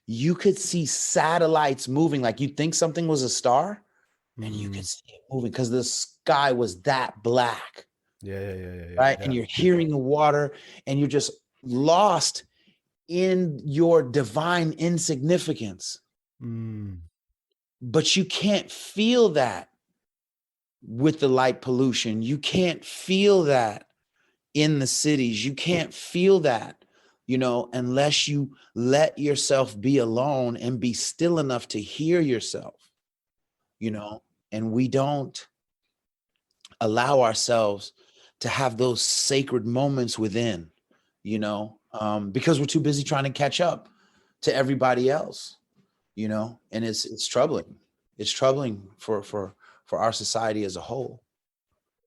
you could see satellites moving. Like you'd think something was a star and you could see it moving because the sky was that black. Yeah. Right. And you're hearing the water and you're just lost in your divine insignificance. But you can't feel that with the light pollution. You can't feel that in the cities. You can't feel that, you know, unless you let yourself be alone and be still enough to hear yourself, you know, and we don't allow ourselves to have those sacred moments within, you know, because we're too busy trying to catch up to everybody else, you know, and it's troubling. It's troubling for our society as a whole.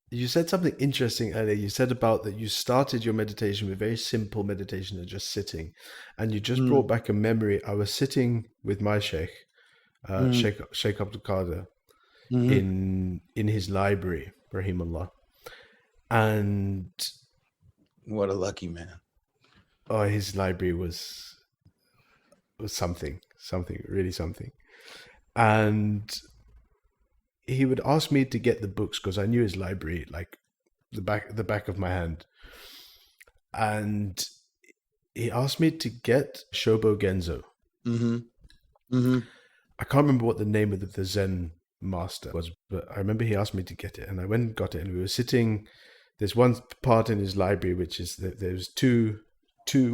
You said something interesting earlier. You said about that you started your meditation with very simple meditation of just sitting, and you just brought back a memory. I was sitting with my sheikh, Sheikh Abdul Qadir, in his library, Rahimullah, and What a lucky man. oh, his library was something, really something, and he would ask me to get the books because I knew his library like the back of my hand, and he asked me to get Shobo Genzo. I can't remember what the name of the Zen master was, but I remember he asked me to get it, and I went and got it. And we were sitting. There's one part in his library which is that there's two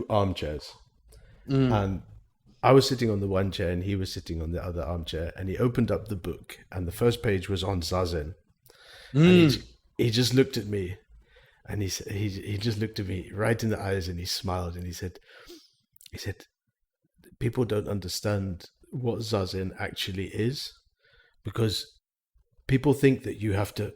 armchairs, and I was sitting on the one chair and he was sitting on the other armchair, and he opened up the book and the first page was on Zazen. And he just looked at me, and he just looked at me right in the eyes, and he smiled, and he said, people don't understand what Zazen actually is, because people think that you have to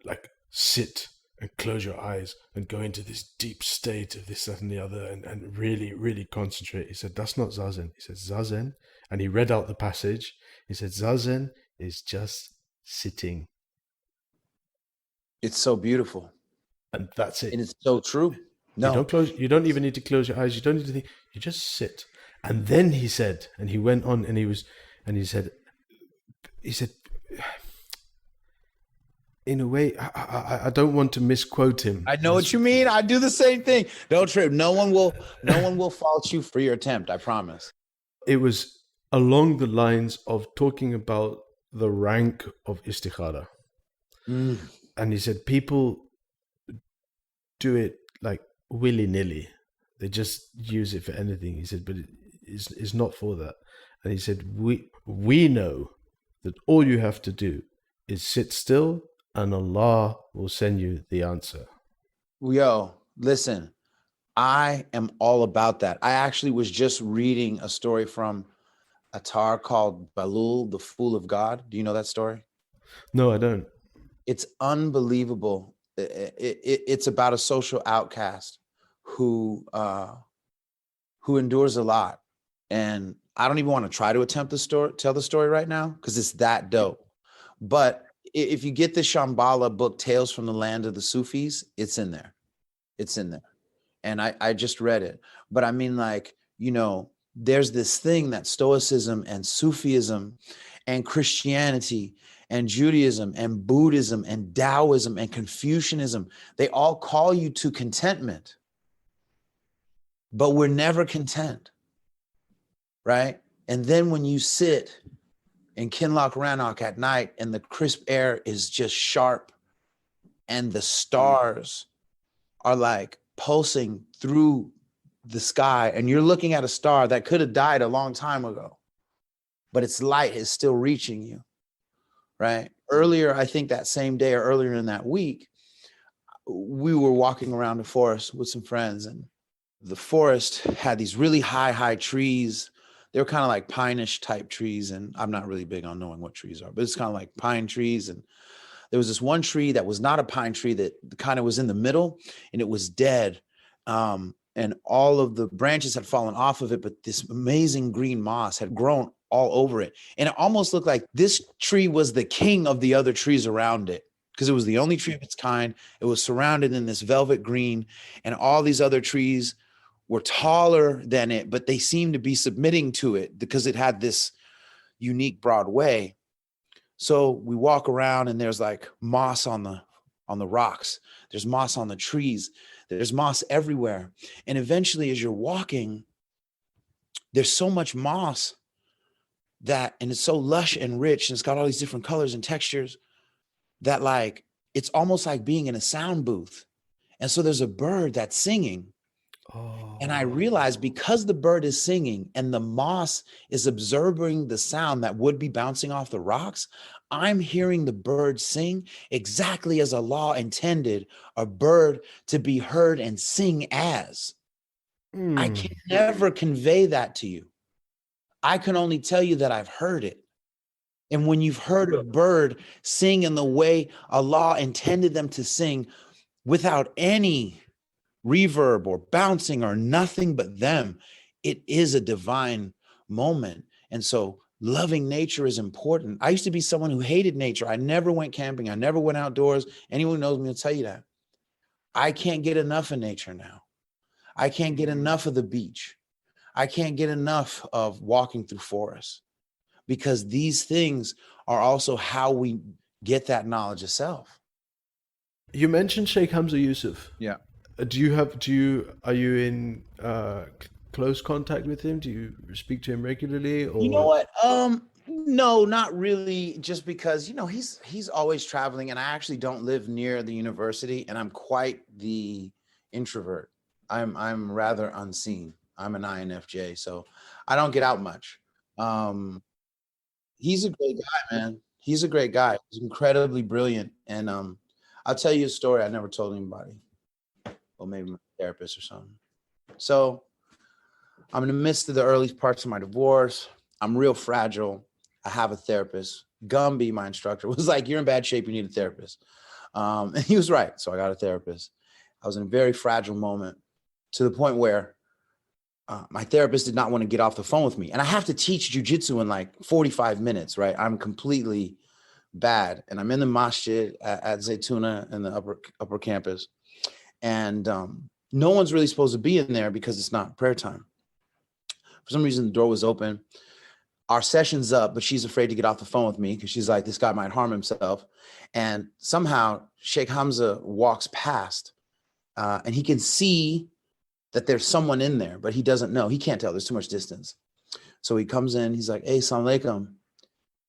like sit and close your eyes and go into this deep state of this, that, and the other, and really, really concentrate. He said, that's not Zazen. He said, Zazen, and he read out the passage. He said, Zazen is just sitting. It's so beautiful. And that's it. And it's so true. No. You don't even need to close your eyes. You don't need to think. You just sit. And then he said, and he went on, and he said, in a way, I don't want to misquote him. I know what you mean. I do the same thing. Don't trip. No one will fault you for your attempt. I promise. It was along the lines of talking about the rank of istikhara. And he said, people do it like willy-nilly. They just use it for anything. He said, but it's not for that. And he said, we know that all you have to do is sit still, and Allah will send you the answer. Yo, listen, I am all about that. I actually was just reading a story from Attar called Balul, the Fool of God. Do you know that story? No, I don't. It's unbelievable. It's about a social outcast who who endures a lot. And I don't even want to try to attempt tell the story right now because it's that dope. But if you get the Shambhala book, Tales from the Land of the Sufis, it's in there. It's in there. And I just read it. But I mean, like, you know, there's this thing that Stoicism and Sufism and Christianity and Judaism and Buddhism and Taoism and Confucianism, they all call you to contentment. But we're never content, right? And then when you sit in Kinloch Rannoch at night and the crisp air is just sharp and the stars are like pulsing through the sky and you're looking at a star that could have died a long time ago, but its light is still reaching you, right? Earlier, I think that same day or earlier in that week, we were walking around the forest with some friends, and the forest had these really high trees. They were kind of like pine-ish type trees, and I'm not really big on knowing what trees are, but it's kind of like pine trees. And there was this one tree that was not a pine tree that kind of was in the middle, and it was dead. And all of the branches had fallen off of it, but this amazing green moss had grown all over it. And it almost looked like this tree was the king of the other trees around it because it was the only tree of its kind. It was surrounded in this velvet green, and all these other trees were taller than it, but they seemed to be submitting to it because it had this unique broad way. So we walk around and there's like moss on the rocks. There's moss on the trees. There's moss everywhere. And eventually as you're walking, there's so much moss and it's so lush and rich, and it's got all these different colors and textures that like, it's almost like being in a sound booth. And so there's a bird that's singing. Oh. And I realized because the bird is singing and the moss is absorbing the sound that would be bouncing off the rocks, I'm hearing the bird sing exactly as Allah intended a bird to be heard and sing as. I can never convey that to you. I can only tell you that I've heard it. And when you've heard a bird sing in the way Allah intended them to sing without any reverb or bouncing or nothing but them, it is a divine moment. And so loving nature is important. I used to be someone who hated nature. I never went camping. I never went outdoors. Anyone who knows me will tell you that. I can't get enough of nature now. I can't get enough of the beach. I can't get enough of walking through forests, because these things are also how we get that knowledge of self. You mentioned Sheikh Hamza Yusuf. Yeah. Are you in close contact with him? Do you speak to him regularly? Or? You know what? No, not really. Just because, you know, he's always traveling, and I actually don't live near the university, and I'm quite the introvert. I'm rather unseen. I'm an INFJ, so I don't get out much. He's a great guy, man. He's a great guy. He's incredibly brilliant, and I'll tell you a story I never told anybody. Or maybe my therapist or something. So I'm in the midst of the early parts of my divorce. I'm real fragile. I have a therapist. Gumby, my instructor, was like, "You're in bad shape. You need a therapist." And he was right. So I got a therapist. I was in a very fragile moment, to the point where my therapist did not want to get off the phone with me. And I have to teach jujitsu in like 45 minutes, right? I'm completely bad. And I'm in the masjid at Zaytuna in the upper campus. And no one's really supposed to be in there because it's not prayer time. For some reason, the door was open. Our session's up, but she's afraid to get off the phone with me because she's like, this guy might harm himself. And somehow Sheikh Hamza walks past and he can see that there's someone in there, but he doesn't know. He can't tell. There's too much distance. So he comes in. He's like, "Hey, assalamu alaikum."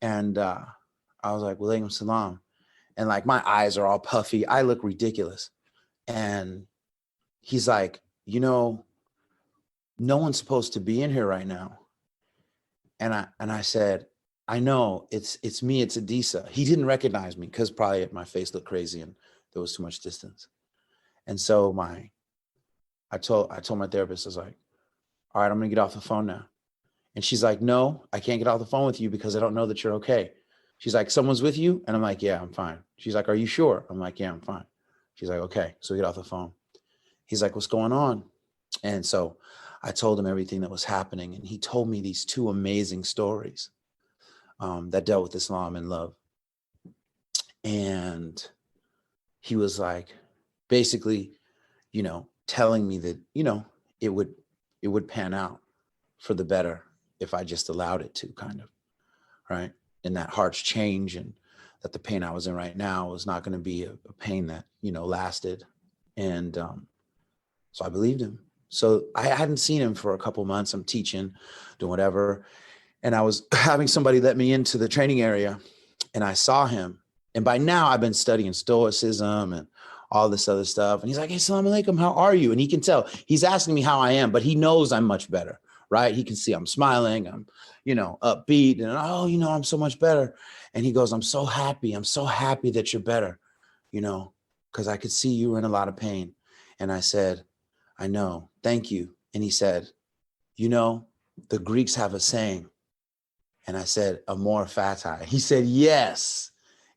And I was like, "Wa alaikum salam." And like my eyes are all puffy. I look ridiculous. And he's like, "You know, no one's supposed to be in here right now." And I said, "I know, it's me, it's Adisa." He didn't recognize me because probably my face looked crazy and there was too much distance. And so I told my therapist, I was like, "All right, I'm gonna get off the phone now." And she's like, "No, I can't get off the phone with you because I don't know that you're okay." She's like, "Someone's with you?" And I'm like, "Yeah, I'm fine." She's like, "Are you sure?" I'm like, "Yeah, I'm fine." She's like, "Okay." So we get off the phone. He's like, "What's going on?" And so I told him everything that was happening, and he told me these two amazing stories that dealt with Islam and love. And he was like, basically, telling me that, it would pan out for the better if I just allowed it to, kind of, right? And that heart's change, and that the pain I was in right now was not going to be a pain that, lasted. And so I believed him. So I hadn't seen him for a couple months. I'm teaching, doing whatever. And I was having somebody let me into the training area, and I saw him. And by now I've been studying Stoicism and all this other stuff. And he's like, "Hey, Assalamu alaikum, how are you?" And he can tell, he's asking me how I am, but he knows I'm much better, right? He can see I'm smiling, I'm, upbeat, and I'm so much better. And he goes, I'm so happy that you're better, because I could see you were in a lot of pain. And I said, I know, thank you. And he said, the Greeks have a saying. And I said, amor fati. He said, yes.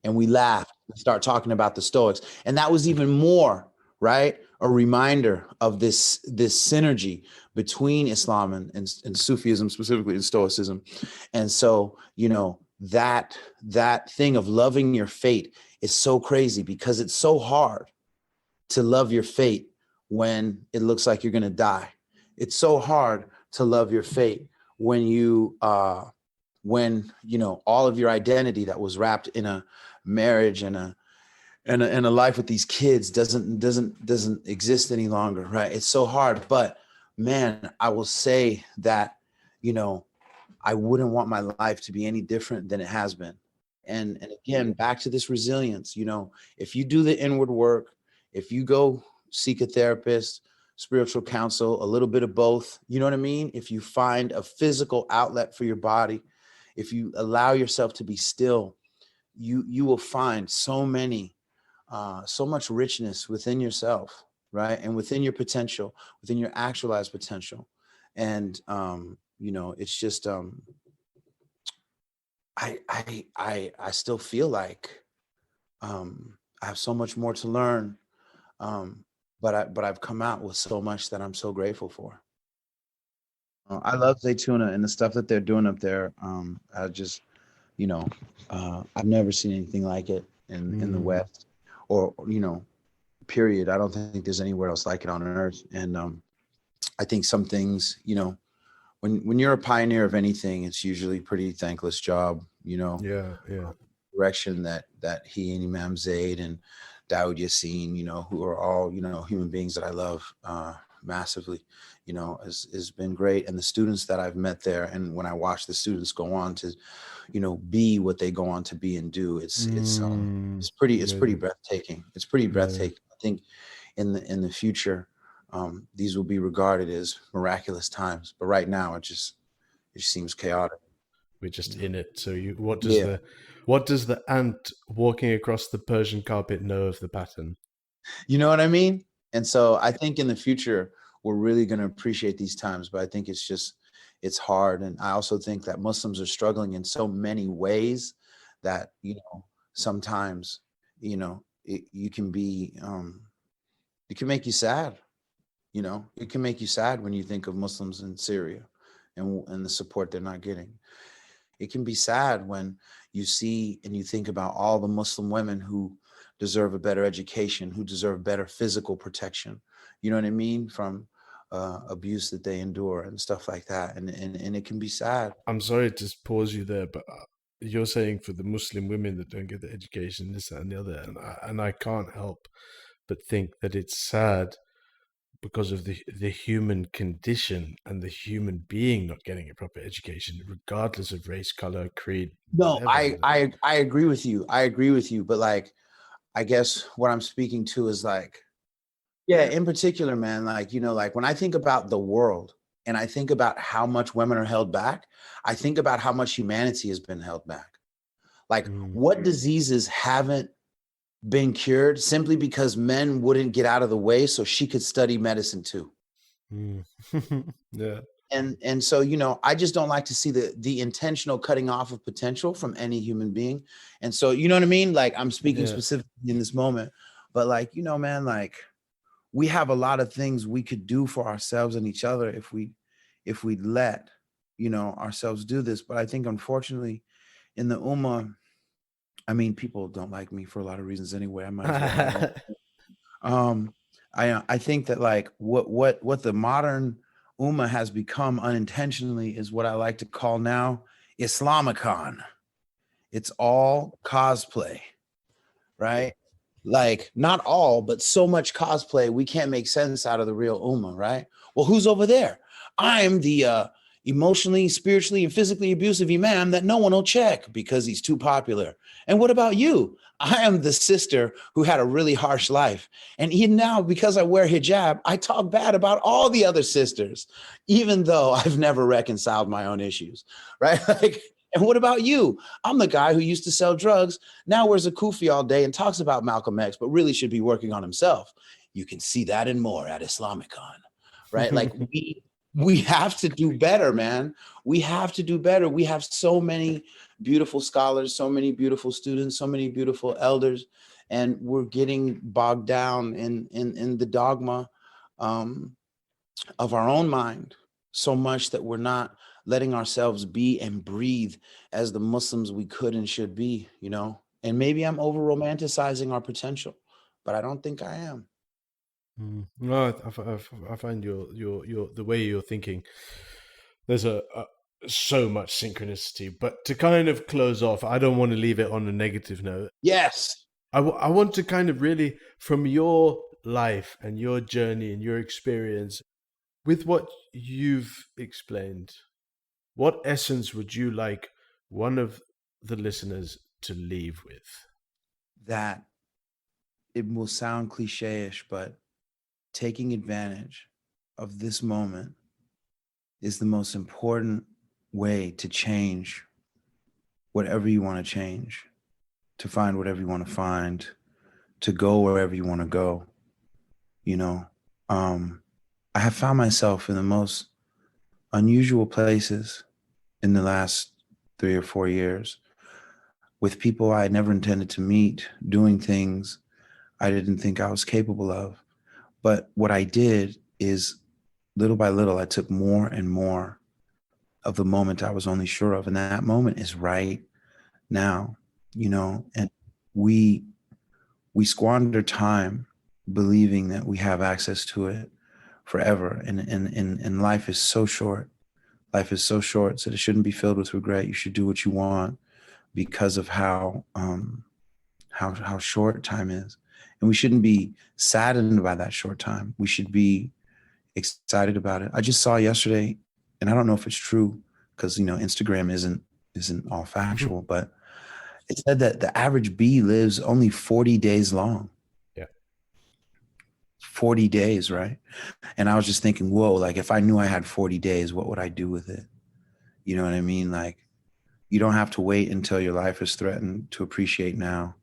And we laughed and start talking about the Stoics. And that was even more, right? A reminder of this synergy between Islam and Sufism, specifically in Stoicism. And so, that thing of loving your fate is so crazy, because it's so hard to love your fate when it looks like you're going to die. It's so hard to love your fate when all of your identity that was wrapped in a marriage and a life with these kids doesn't exist any longer, right? It's so hard. But man, I will say that, I wouldn't want my life to be any different than it has been. And again, back to this resilience, if you do the inward work, if you go seek a therapist, spiritual counsel, a little bit of both, you know what I mean? If you find a physical outlet for your body, if you allow yourself to be still, you will find so much richness within yourself, right? And within your potential, within your actualized potential. And, it's just, I still feel like I have so much more to learn, but I've come out with so much that I'm so grateful for. I love Zaytuna and the stuff that they're doing up there. I just, I've never seen anything like it in the West, or period. I don't think there's anywhere else like it on earth. And I think some things, when you're a pioneer of anything, it's usually a pretty thankless job, Yeah. Direction that he and Imam Zaid and Dawood Yassin, who are all, human beings that I love massively, has been great. And the students that I've met there, and when I watch the students go on to, be what they go on to be and do, it's pretty breathtaking. It's pretty breathtaking. I think in the future, these will be regarded as miraculous times. But right now, it just seems chaotic. We're just in it. So what does the ant walking across the Persian carpet know of the pattern? You know what I mean? And so I think in the future, we're really going to appreciate these times, but I think it's hard. And I also think that Muslims are struggling in so many ways that, sometimes, it can be, it can make you sad. It can make you sad when you think of Muslims in Syria and the support they're not getting. It can be sad when you see and you think about all the Muslim women who deserve a better education, who deserve better physical protection, you know what I mean, from abuse that they endure and stuff like that. And it can be sad. I'm sorry to pause you there, but you're saying for the Muslim women that don't get the education, this, that, and the other, and I can't help but think that it's sad because of the human condition and the human being not getting a proper education, regardless of race, color, creed. No, I agree with you. I agree with you. But like, I guess what I'm speaking to is like, yeah, in particular, man, like, like when I think about the world and I think about how much women are held back, I think about how much humanity has been held back. Like what diseases haven't been cured simply because men wouldn't get out of the way so she could study medicine too. Yeah. And so, I just don't like to see the intentional cutting off of potential from any human being. And so, you know what I mean? Like I'm speaking specifically in this moment, but like, man, like we have a lot of things we could do for ourselves and each other if we if we let, ourselves do this. But I think, unfortunately, in the Ummah, I mean, people don't like me for a lot of reasons anyway. I might as well have them. I think that, like, what the modern Ummah has become unintentionally is what I like to call now Islamicon. It's all cosplay, right? Like, not all, but so much cosplay, we can't make sense out of the real Ummah, right? Well, who's over there? I'm the emotionally, spiritually, and physically abusive imam that no one will check because he's too popular. And what about you? I am the sister who had a really harsh life. And even now, because I wear hijab, I talk bad about all the other sisters, even though I've never reconciled my own issues, right? Like, and what about you? I'm the guy who used to sell drugs, now wears a kufi all day and talks about Malcolm X, but really should be working on himself. You can see that and more at Islamicon, right? Like, we have to do better, man. We have to do better. We have so many beautiful scholars, so many beautiful students, so many beautiful elders, and we're getting bogged down in the dogma of our own mind so much that we're not letting ourselves be and breathe as the Muslims we could and should be, And maybe I'm over romanticizing our potential, but I don't think I am. No, I find your the way you're thinking. There's so much synchronicity, but to kind of close off, I don't want to leave it on a negative note. Yes. I want to kind of really, from your life and your journey and your experience, with what you've explained, what essence would you like one of the listeners to leave with? That it will sound cliche-ish, but taking advantage of this moment is the most important way to change whatever you want to change, to find whatever you want to find, to go wherever you want to go. I have found myself in the most unusual places in the last 3 or 4 years with people I had never intended to meet, doing things I didn't think I was capable of. But what I did is, little by little, I took more and more of the moment I was only sure of. And that moment is right now, and we squander time believing that we have access to it forever. And life is so short. Life is so short, so it shouldn't be filled with regret. You should do what you want because of how short time is. And we shouldn't be saddened by that short time. We should be excited about it. I just saw yesterday, and I don't know if it's true because Instagram isn't all factual, but it said that the average bee lives only 40 days long. Yeah. 40 days, right? And I was just thinking, whoa, like, if I knew I had 40 days, what would I do with it? You know what I mean? Like, you don't have to wait until your life is threatened to appreciate now.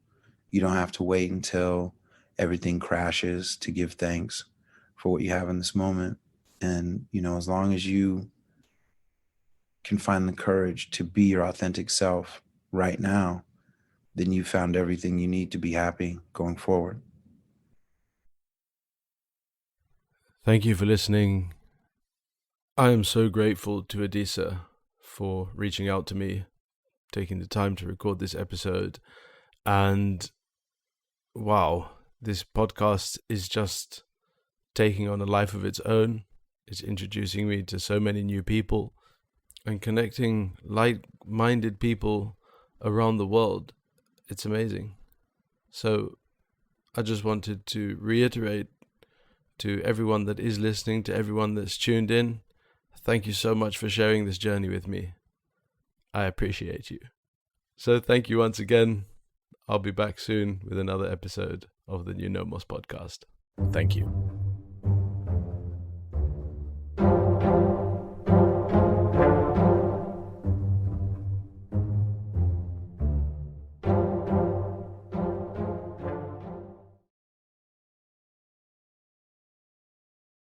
You don't have to wait until everything crashes to give thanks for what you have in this moment. And, as long as you can find the courage to be your authentic self right now, then you found everything you need to be happy going forward. Thank you for listening. I am so grateful to Adisa for reaching out to me, taking the time to record this episode. And wow, this podcast is just taking on a life of its own. It's introducing me to so many new people and connecting like-minded people around the world. It's amazing. So I just wanted to reiterate to everyone that is listening, to everyone that's tuned in, thank you so much for sharing this journey with me. I appreciate you. So thank you once again. I'll be back soon with another episode of the New Nomos podcast. Thank you.